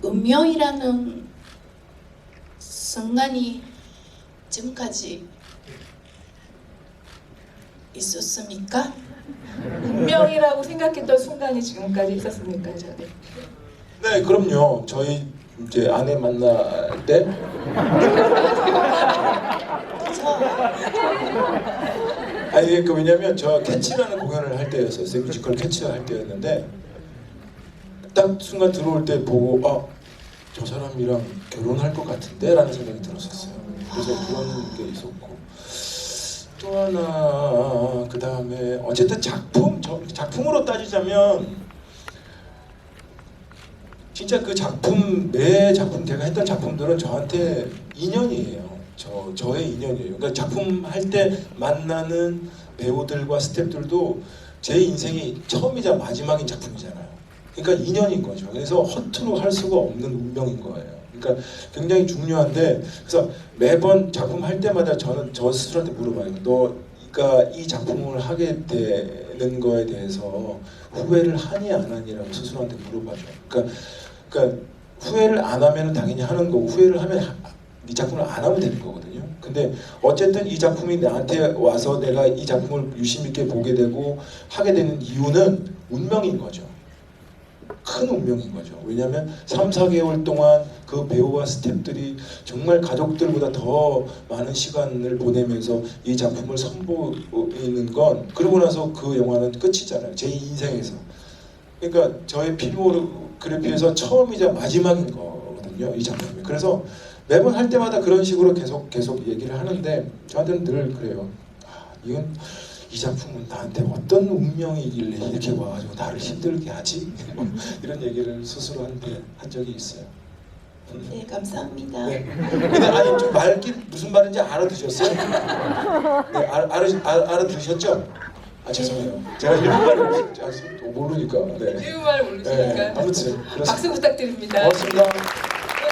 운명이라는 순간이 지금까지 있었습니까? 운명이라고 생각했던 순간이 지금까지 있었습니까? 저는. 네, 그럼요. 저희 이제 아내 만날 때 아니 왜냐면 저 캐치라는 공연을 할 때였어요. 뮤지컬 캐치를 할 때였는데 딱 순간 들어올 때 보고 저 사람이랑 결혼할 것 같은데 라는 생각이 들었었어요. 그래서 그런 게 있었고 또 하나 그 다음에 어쨌든 작품으로 따지자면 진짜 그 작품 매 작품 제가 했던 작품들은 저한테 인연이에요. 저의 인연이에요. 그러니까 작품 할 때 만나는 배우들과 스태프들도 제 인생이 처음이자 마지막인 작품이잖아요. 그러니까 인연인 거죠. 그래서 허투루 할 수가 없는 운명인 거예요. 그러니까 굉장히 중요한데 그래서 매번 작품 할 때마다 저는 저 스스로한테 물어봐요. 너가 이 작품을 하게 되는 거에 대해서 후회를 하니 안 하니라고 스스로한테 물어봐줘. 그러니까 후회를 안 하면 당연히 하는 거고 후회를 하면 이 작품을 안 하면 되는 거거든요. 근데 어쨌든 이 작품이 나한테 와서 내가 이 작품을 유심 있게 보게 되고 하게 되는 이유는 운명인 거죠. 큰 운명인 거죠. 왜냐하면 3, 4개월 동안 그 배우와 스태프들이 정말 가족들보다 더 많은 시간을 보내면서 이 작품을 선보이는 건 그러고 나서 그 영화는 끝이잖아요. 제 인생에서. 그러니까 저의 필모그래피에서 처음이자 마지막인 거거든요. 이 작품이. 그래서 매번 할 때마다 그런 식으로 계속 얘기를 하는데 저한테는 늘 그래요. 이 작품은 나한테 어떤 운명이길래 이렇게 와가지고 나를 힘들게 하지? 이런 얘기를 스스로 한 적이 있어요. 네, 감사합니다. 네. 근데 아니 좀 말긴 무슨 말인지 알아두셨어요? 네, 알아두셨죠? 아 죄송해요. 제가 일본말 모르니까. 네. 일본말 모르시니까. 네, 아무튼 그렇습니다. 박수 부탁드립니다. 고맙습니다.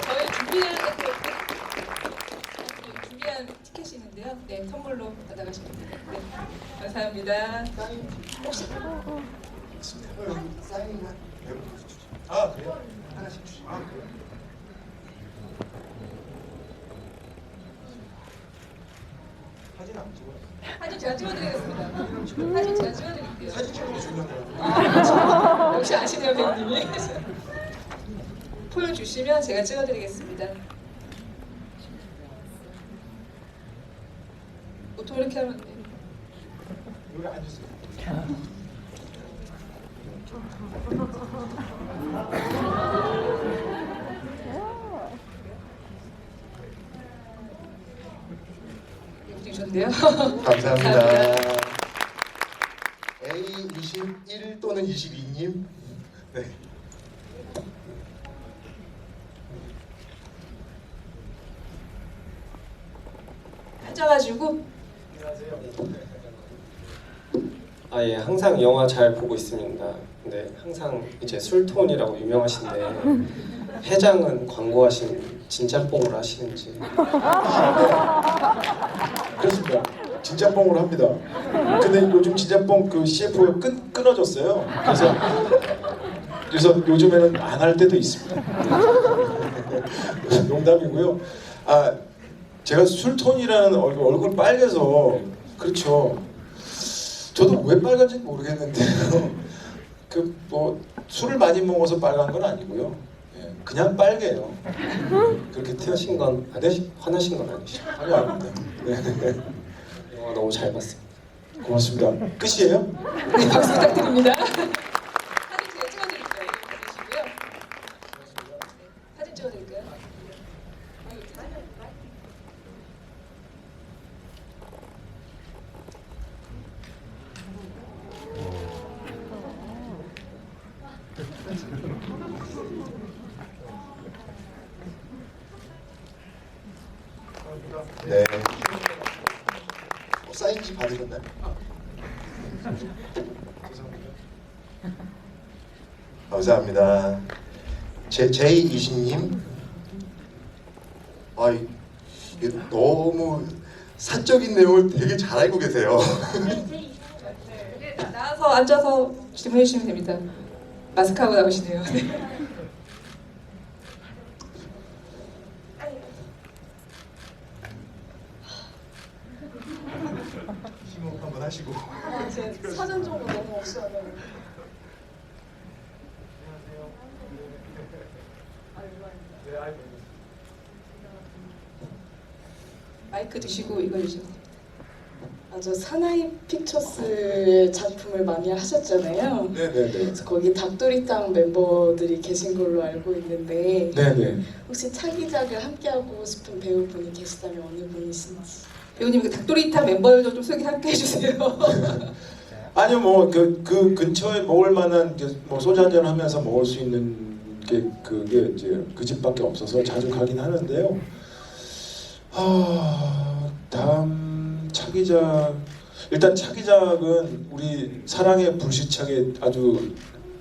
저희 준비한 티켓이 있는데요. 네, 선물로 받아가시면 됩니다. 네, 감사합니다. 혹시 아 그래요? 하나씩 주시면. 아 그래요? 사진 안 찍어요? 사진 제가 찍어드리겠습니다. 사진 제가 찍어드릴게요. 사진 찍는 게 중요한 거예요. 아, 역시 아시네요, 배우님이. 포유 주시면 제가 찍어드리겠습니다. 보통 이렇게 하면 돼요. 여기 앉으세요. 이거 좋네요. 감사합니다. A21 또는 22님. 네. 앉아가지고 아, 예, 항상 영화 잘 보고 있습니다. 근데 항상 이제 술톤이라고 유명하신데 회장은 광고하신 진짬뽕을 하시는지. 그렇습니다. 진짬뽕으로 합니다. 근데 요즘 진짬뽕 그 CF가 끊어졌어요. 그래서 요즘에는 안 할 때도 있습니다. 농담이고요. 아 제가 술톤이라는 얼굴 빨개서 그렇죠. 저도 왜 빨간지 모르겠는데요. 그 뭐 술을 많이 먹어서 빨간 건 아니고요. 예, 그냥 빨개요. 그렇게 화나신 건 화나신 건 아니시죠? 아니 아닙니다. 네. 영화 너무 잘 봤습니다. 고맙습니다. 끝이에요? 네, 박수 부탁드립니다. 사진 제가 찍어드릴까요? 받으시고요. 네, 사진 찍어드릴까요? 네. 사인지 받으셨나요? 감사합니다. J20님. 아, 이게 너무 사적인 내용을 되게 잘 알고 계세요. 네, 나와서 앉아서 질문해 주시면 됩니다. 마스크하고 나오시네요. 네. 심호흡 한번 하시고. 사전 정보 너무 없어요. 마이크 드시고 이거 주시면 돼요. 저 사나이 픽처스의 작품을 많이 하셨잖아요. 네네네. 그래서 거기 닭도리탕 멤버들이 계신 걸로 알고 있는데 네네. 혹시 차기작을 함께하고 싶은 배우분이 계시다면 어느 분이신지. 배우님 그 닭도리탕 멤버들도 좀 소개 함께 해주세요. 아니요 뭐 그 근처에 먹을 만한 뭐 소주 한잔 하면서 먹을 수 있는 게 그게 이제 그 집밖에 없어서 자주 가긴 하는데요. 다음 차기작 일단 차기작은 우리 사랑의 불시착에 아주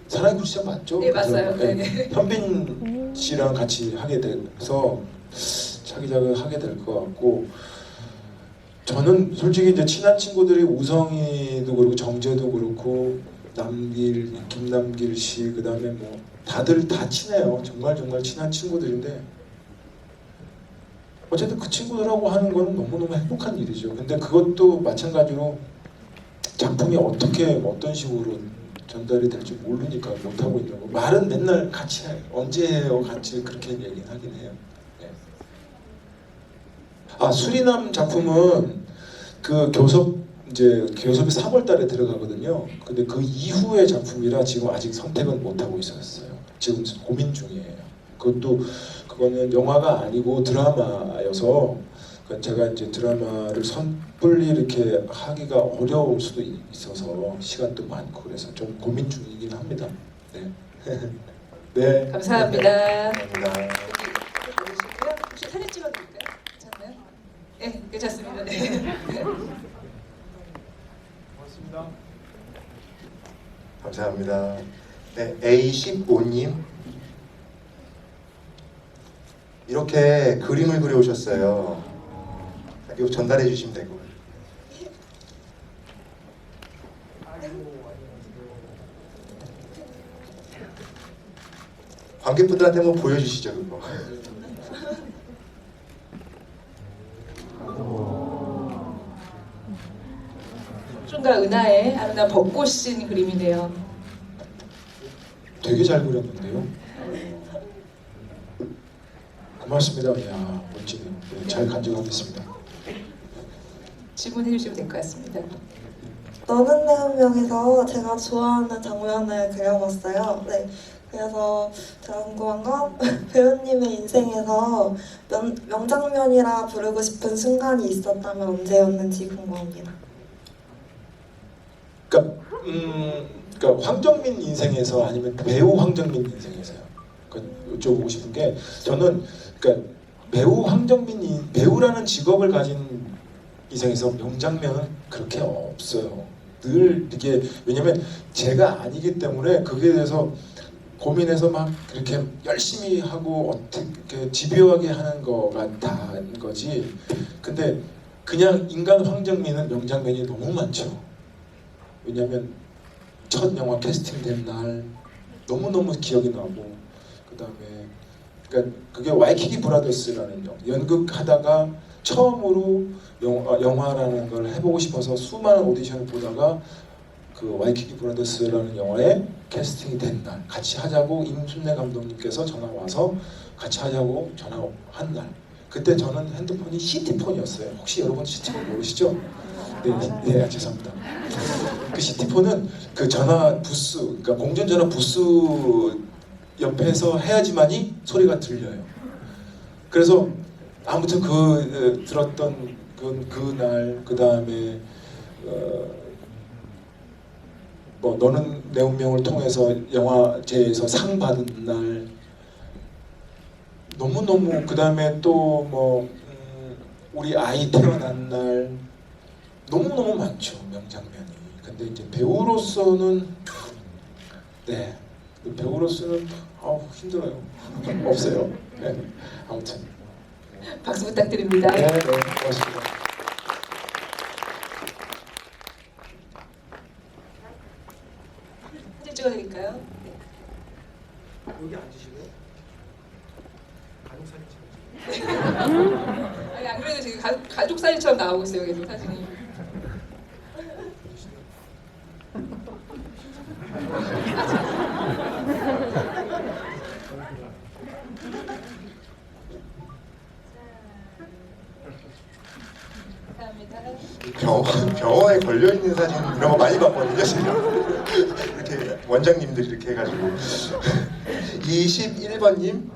사랑의 불시착 맞죠? 네, 맞아요. 네. 네네. 현빈 씨랑 같이 하게 돼서 차기작을 하게 될 것 같고 저는 솔직히 이제 친한 친구들이 우성이도 그렇고 정재도 그렇고 남길, 김남길 씨 그다음에 뭐 다들 다 친해요. 정말 친한 친구들인데 어쨌든 그 친구들하고 하는 거는 너무너무 행복한 일이죠. 근데 그것도 마찬가지로 작품이 어떻게 어떤 식으로 전달이 될지 모르니까 못하고 있는 거. 말은 맨날 같이 해요. 언제 해요? 같이 그렇게 얘기는 하긴 해요. 네. 수리남 작품은 그 교섭이 3월달에 들어가거든요. 근데 그 이후의 작품이라 지금 아직 선택은 못 하고 있었어요. 지금 고민 중이에요. 그거는 영화가 아니고 드라마여서 그러니까 제가 이제 드라마를 섣불리 이렇게 하기가 어려울 수도 있어서 시간도 많고 그래서 좀 고민 중이긴 합니다. 네. 네. 감사합니다. 감사합니다. 모르시고요. 혹시 사진 찍어드릴까요? 괜찮나요? 네, 괜찮습니다. 네. 감사합니다. 네, A15님 이렇게 그림을 그려오셨어요. 이거 전달해 주시면 되고. 관객분들한테 한번 보여주시죠 그거. 춘과 은하의 아름다운 벚꽃인 그림이네요. 되게 잘 그렸는데요. 고맙습니다. 야 멋지네요. 네, 잘 간직하겠습니다. 질문해 주시면 될 것 같습니다. 너는 내 운명에서 제가 좋아하는 장면을 그려봤어요. 네. 그래서 제가 궁금한 건 배우님의 인생에서 명장면이라 부르고 싶은 순간이 있었다면 언제였는지 궁금합니다. 그러니까 황정민 인생에서 아니면 배우 황정민 인생에서요. 그러니까 여쭤보고 싶은 게 저는 그러니까 배우 황정민 배우라는 직업을 가진 인생에서 명장면은 그렇게 없어요. 늘 이게 왜냐면 제가 아니기 때문에 그게 대해서 고민해서 막 그렇게 열심히 하고 어떻게 집요하게 하는 거가 다인 거지. 근데 그냥 인간 황정민은 명장면이 너무 많죠. 왜냐면 첫 영화 캐스팅된 날 너무너무 기억이 나고 그다음에 그러니까 그게 와이키키 브라더스라는 연극하다가 처음으로 영화라는 걸 해보고 싶어서 수많은 오디션을 보다가 그 와이키키 브라더스라는 영화에 캐스팅이 된 날 같이 하자고 임순례 감독님께서 전화 와서 같이 하자고 전화한 날 그때 저는 핸드폰이 시티폰이었어요. 혹시 여러분 시티폰 모르시죠? 네, 죄송합니다. 그 시티폰은 그 전화 부스, 그러니까 공중전화 부스 옆에서 해야지만이 소리가 들려요. 그래서 아무튼 들었던 그날 그 다음에 뭐 너는 내 운명을 통해서 영화제에서 상 받은 날 너무너무 그 다음에 또 뭐 우리 아이 태어난 날 너무너무 많죠 명장면이. 근데 이제 배우로서는 네 배우로서는 힘들어요. 없어요. 네, 아무튼 박수 부탁드립니다. 네, 고맙습니다. 사진 찍어드릴까요? 여기 앉으시고요. 가족 사진 찍으세요. 아니, 안 그래도 지금 가족 사진처럼 나오고 있어요. 계속 사진이. 감사합니다. 병원에 걸려 있는 사진 이런 거 많이 봤거든요. 제가 이렇게 원장님들이 이렇게 해가지고 21번님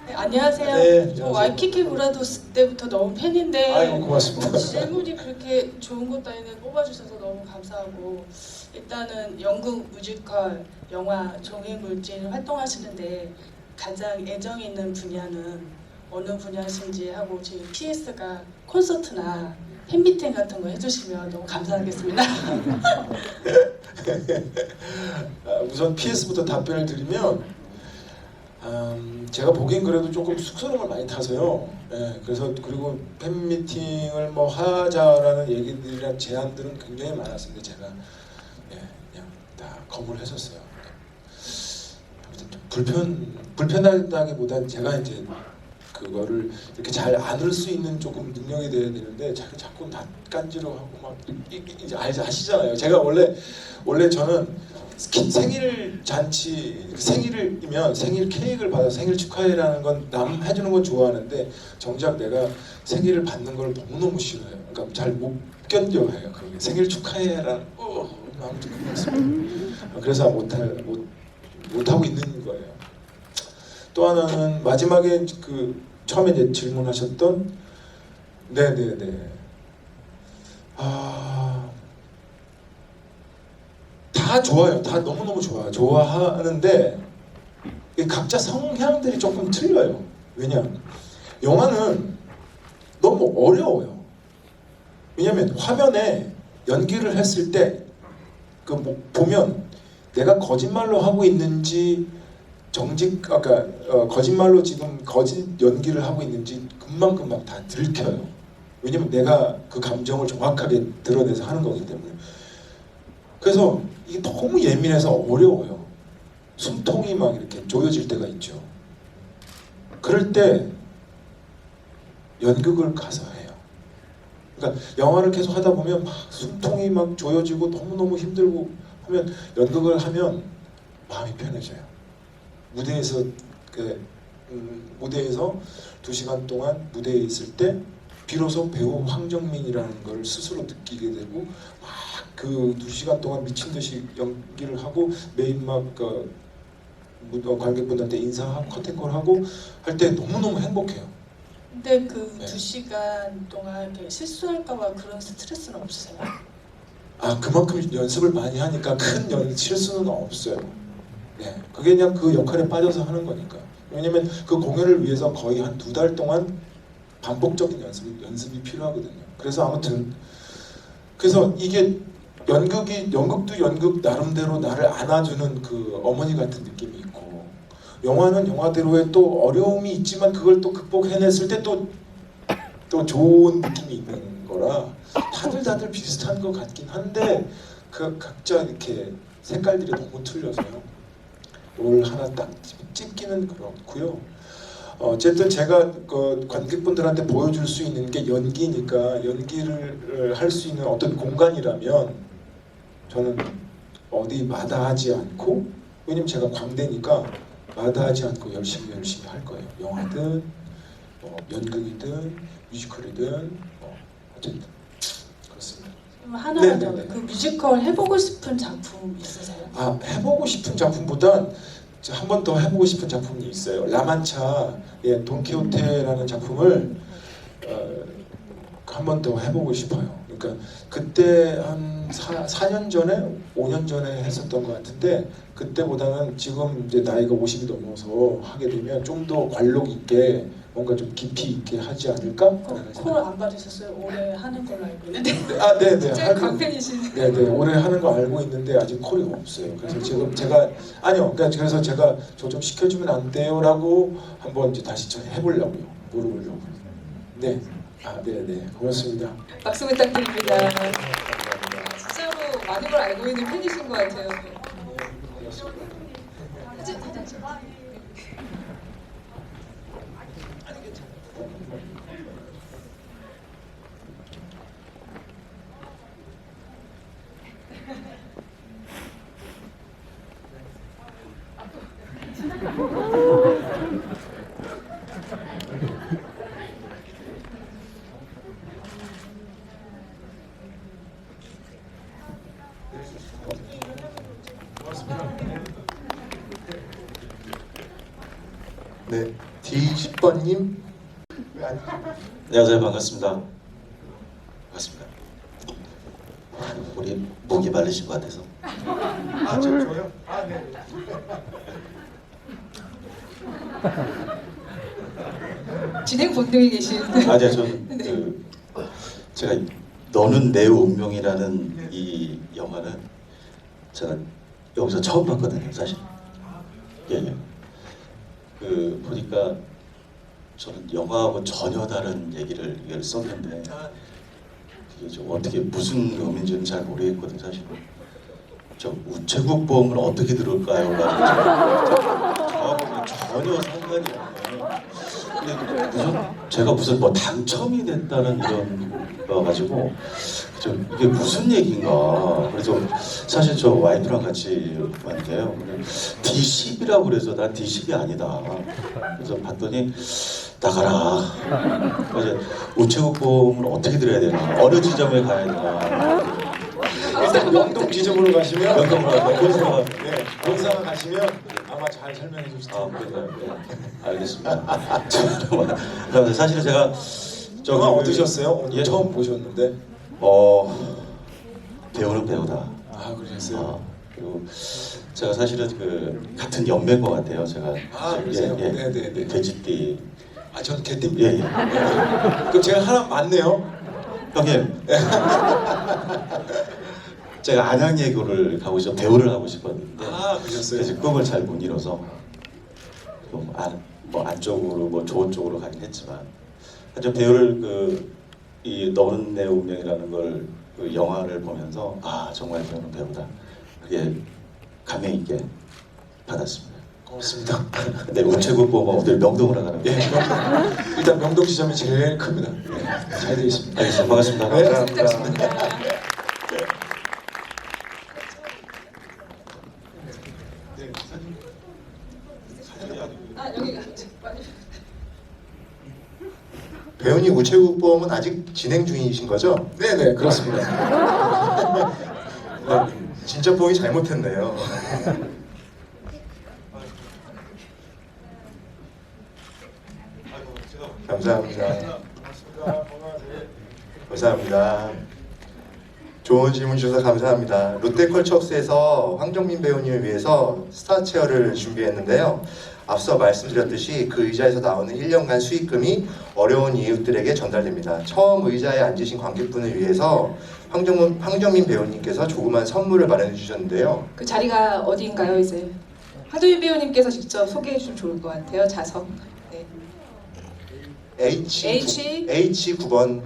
네, 안녕하세요. 네, 저 안녕하세요. 와이키키 브라더스 때부터 너무 팬인데 아이고 고맙습니다. 질문이 그렇게 좋은 것도 아닌데 뽑아주셔서 너무 감사하고 일단은 연극 뮤지컬 영화 종이물질 활동하시는데 가장 애정 있는 분야는 어느 분야신지 하고 저희 PS가 콘서트나 팬미팅 같은 거 해주시면 너무 감사하겠습니다. 우선 PS부터 답변을 드리면 제가 보기엔 그래도 조금 쑥스러움을 많이 타서요. 예, 그래서 그리고 팬미팅을 뭐 하자라는 얘기들이랑 제안들은 굉장히 많았는데 제가 그냥 다 거부를 했었어요. 아무튼 좀 불편하다기보다는 제가 이제 그거를 이렇게 잘 안을 수 있는 조금 능력이 돼야 되는데 자꾸 낯간지러하고 막 이제 아시잖아요. 제가 원래 저는 생일 잔치 생일이면 생일 케이크를 받아서 생일 축하해라는 건 남 해주는 건 좋아하는데 정작 내가 생일을 받는 걸 너무너무 싫어해요. 그러니까 잘 못 견뎌해요. 그게 생일 축하해라는 아무튼 그렇습니다. 그래서 못하고 있는 거예요. 또 하나는 마지막에 그 처음에 이제 질문하셨던 네네네. 다 좋아요. 다 너무너무 좋아요. 좋아하는데 이 각자 성향들이 조금 틀려요. 왜냐? 영화는 너무 어려워요. 왜냐면 화면에 연기를 했을 때 그 보면 내가 거짓말로 하고 있는지 거짓말로 지금 거짓 연기를 하고 있는지 금방금방 다 들켜요. 왜냐면 내가 그 감정을 정확하게 드러내서 하는 거기 때문에. 그래서 이게 너무 예민해서 어려워요. 숨통이 막 이렇게 조여질 때가 있죠. 그럴 때 연극을 가서 해요. 그러니까 영화를 계속 하다 보면 막 숨통이 막 조여지고 너무너무 힘들고 하면 연극을 하면 마음이 편해져요. 무대에서 무대에서 2시간 동안 무대에 있을 때 비로소 배우 황정민이라는 걸 스스로 느끼게 되고 막 그 2시간 동안 미친 듯이 연기를 하고 메인 관객분들한테 인사하고 커튼콜하고 할 때 너무너무 행복해요. 근데 그 네. 2시간 동안 이렇게 실수할까봐 그런 스트레스는 없으세요? 그만큼 연습을 많이 하니까 큰 실수는 없어요. 네, 그게 그냥 그 역할에 빠져서 하는 거니까. 왜냐면 그 공연을 위해서 거의 한 2달 동안 반복적인 연습이 필요하거든요. 그래서 아무튼 그래서 이게 연극도 연극 나름대로 나를 안아주는 그 어머니 같은 느낌이 있고, 영화는 영화대로의 또 어려움이 있지만 그걸 또 극복해냈을 때 또 좋은 느낌이 있는 거라 다들 비슷한 것 같긴 한데 그 각자 이렇게 색깔들이 너무 틀려서요. 올 하나 딱 찝기는 그렇고요. 어쨌든 제가 그 관객분들한테 보여줄 수 있는 게 연기니까 연기를 할 수 있는 어떤 공간이라면 저는 어디 마다하지 않고, 왜냐면 제가 광대니까 마다하지 않고 열심히 할 거예요. 영화든 연극이든 뮤지컬이든 어쨌든 그렇습니다. 그럼 하나만 더. 네네네. 그 뮤지컬 해보고 싶은 작품 있으세요? 해보고 싶은 작품보단 한 번 더 해보고 싶은 작품이 있어요. 라만차의 돈키호테라는 작품을 한 번 더 해보고 싶어요. 그러니까 그때 한 4년 전에 5년 전에 했었던 것 같은데 그때보다는 지금 이제 나이가 50이 넘어서 하게 되면 좀 더 관록 있게 뭔가 좀 깊이 있게 하지 않을까? 콜 안 받으셨어요? 올해 하는 걸로 알고 있는데. 네네. 진짜 강팬이신. 네네. 올해 하는 거 알고 있는데 아직 콜이 없어요. 그래서 지금 제가 그래서 제가 저 좀 시켜주면 안 돼요라고 한번 이제 다시 해보려고요. 물어보려고. 네. 네네. 고맙습니다. 박수 부탁드립니다. 진짜로 많은 걸 알고 있는 팬이신 것 같아요. 네, D10번님. 안녕하세요. 반갑습니다. 반갑습니다. 우리 목이 마르신 것 같아서. 저요? 네. 진행 본능이 계신. 아니요, 저는 제가 너는 내 운명이라는 이 영화는 제가 여기서 처음 봤거든요, 사실. 예. 보니까 저는 영화하고 전혀 다른 얘기를 이걸 썼는데 이게 좀 어떻게 무슨 의미인지는 잘 모르겠거든요, 사실. 저 우체국 보험은 어떻게 들을까요? 저하고는 전혀 상관이 없네요. 제가 무슨 뭐 당첨이 됐다는 이런 거 가지고 이게 무슨 얘기인가. 그래서 사실 저 와이프랑 같이 봤는데요. D10이라고 그래서 난 D10이 아니다. 그래서 봤더니 나가라. 이제 우체국 보험을 어떻게 들어야 되나, 어느 지점에 가야 되나. 일단 영동 지점으로 가시면 영동으로 가요. 본사가 가시면 아마 영화 잘 설명해 주시죠. 아, 그런가요? 네. 알겠습니다. 자, 사실은 제가 영화 어떠셨어요? 오늘 예. 처음 보셨는데. 배우는 배우다. 아, 그러셨어요? 그리고 제가 사실은 그 같은 연배인 것 같아요. 제가 아, 그러세요? 네네네. 돼지띠. 아, 전 개띠. 예, 예. 그럼 제가 하나 맞네요. 형님. 제가 안양예고를 가고 싶어 배우를 하고 싶었는데 아, 그러셨어요? 그래서 꿈을 잘 못 이뤄서 좀 안쪽으로 뭐 좋은 쪽으로 가긴 했지만 하여튼 배우를 이 너는 내 운명이라는 걸 그 영화를 보면서 아 정말 배우는 배우다 그게 감명 있게 받았습니다. 고맙습니다. 네, 우체국 보면 어딜 명동을 하는 게 일단 명동 지점이 제일 큽니다. 네, 잘 되어 있습니다. 알겠습니다. 반갑습니다. 네. 부탁드립니다. 아 여기가 배우님 우체국 보험은 아직 진행 중이신 거죠? 네네, 그렇습니다. 진짜 보기 잘못했네요. 감사합니다. 감사합니다. 좋은 질문 주셔서 감사합니다. 롯데컬처업스에서 황정민 배우님을 위해서 스타체어를 준비했는데요. 앞서 말씀드렸듯이 그 의자에서 나오는 1년간 수익금이 어려운 이웃들에게 전달됩니다. 처음 의자에 앉으신 관객분을 위해서 황정민 배우님께서 조그만 선물을 마련해 주셨는데요. 그 자리가 어디인가요 이제? 하도윤 배우님께서 직접 소개해 주시면 좋을 것 같아요. 좌석. 네. H9번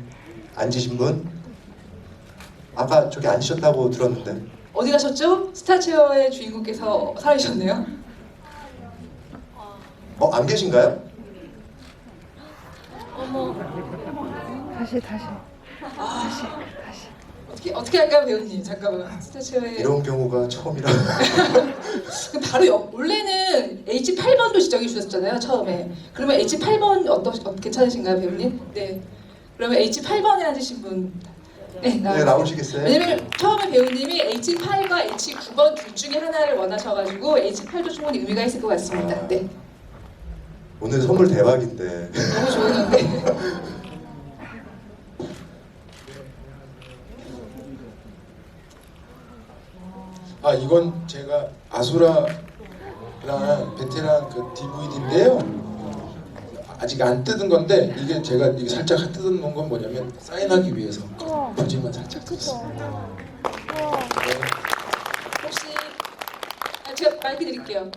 앉으신 분? 아까 저기 앉으셨다고 들었는데. 어디 가셨죠? 스타체어의 주인공께서 사라지셨네요. 안 계신가요? 다시. 어떻게 할까요 배우님? 잠깐만. 스타체어의 이런 경우가 처음이라. 그럼 바로 원래는 H8번도 지정해 주셨잖아요 처음에. 그러면 H8번 괜찮으신가요 배우님? 네. 그러면 H8번에 앉으신 분. 네, 네, 나오시겠어요? 왜냐면 처음에 배우님이 H8과 H9번 둘 중에 하나를 원하셔가지고 H8도 충분히 의미가 있을 것 같습니다. 네. 오늘 선물 대박인데. 너무 좋은데. 아, 이건 제가 아수라랑 베테랑 그 DVD인데요. 아직 안 뜯은 건데 이게 제가 이게 살짝 뜯은 건 뭐냐면 사인하기 위해서 표지만 살짝 뜯었습니다. 혹시 제가 마이크 드릴게요.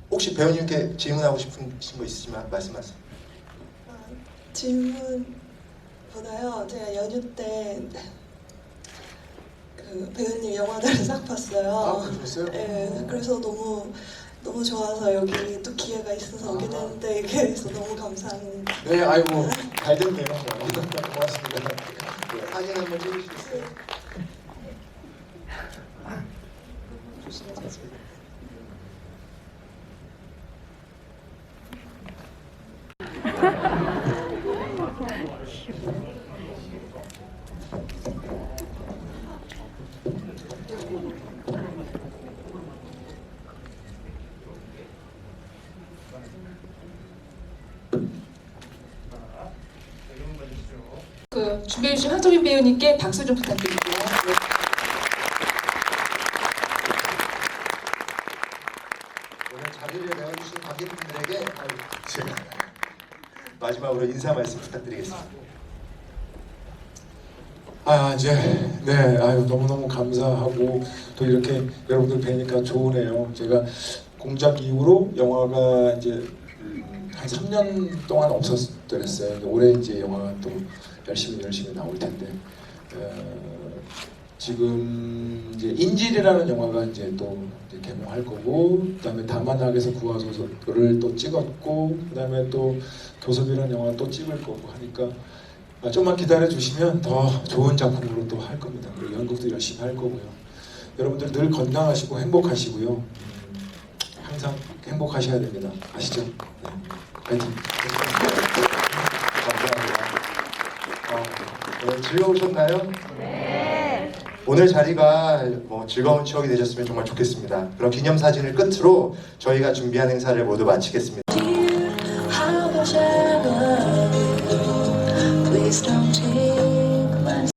혹시 배우님께 질문하고 싶은 거 있으시면 말씀하세요. 질문보다요. 제가 연휴 때 그 배우님 영화들을 싹 봤어요. 아, 그러셨어요? 네, 그래서 너무 좋아서 여기 또 기회가 있어서 오게 됐는데 그래서 너무 감사합니다. 네, 아이고 잘 됐네요. 고맙습니다. 사진 한번 찍으시겠어요? 그 준비해 주신 황정민 배우님께 박수 좀 부탁드릴게요. 네. 오늘 자리를 내어주신 관객분들에게 제가 마지막으로 인사 말씀 부탁드리겠습니다. 이제 네, 아유 너무너무 감사하고 또 이렇게 여러분들 뵈니까 좋으네요. 제가 공작 이후로 영화가 이제 한 3년 동안 없었더랬어요. 올해 이제 영화가 또 열심히 나올 텐데 지금 이제 인질이라는 영화가 이제 또 이제 개봉할 거고, 그다음에 다만학에서 구하소서를 또 찍었고, 그다음에 또 교섭이라는 영화 또 찍을 거고 하니까 좀만 기다려 주시면 더 좋은 작품으로 또 할 겁니다. 그리고 연극도 열심히 할 거고요. 여러분들 늘 건강하시고 행복하시고요. 항상 행복하셔야 됩니다. 아시죠? 네. 파이팅. 감사합니다. 오늘 즐거우셨나요? 네. 오늘 자리가 뭐 즐거운 추억이 되셨으면 정말 좋겠습니다. 그럼 기념사진을 끝으로 저희가 준비한 행사를 모두 마치겠습니다.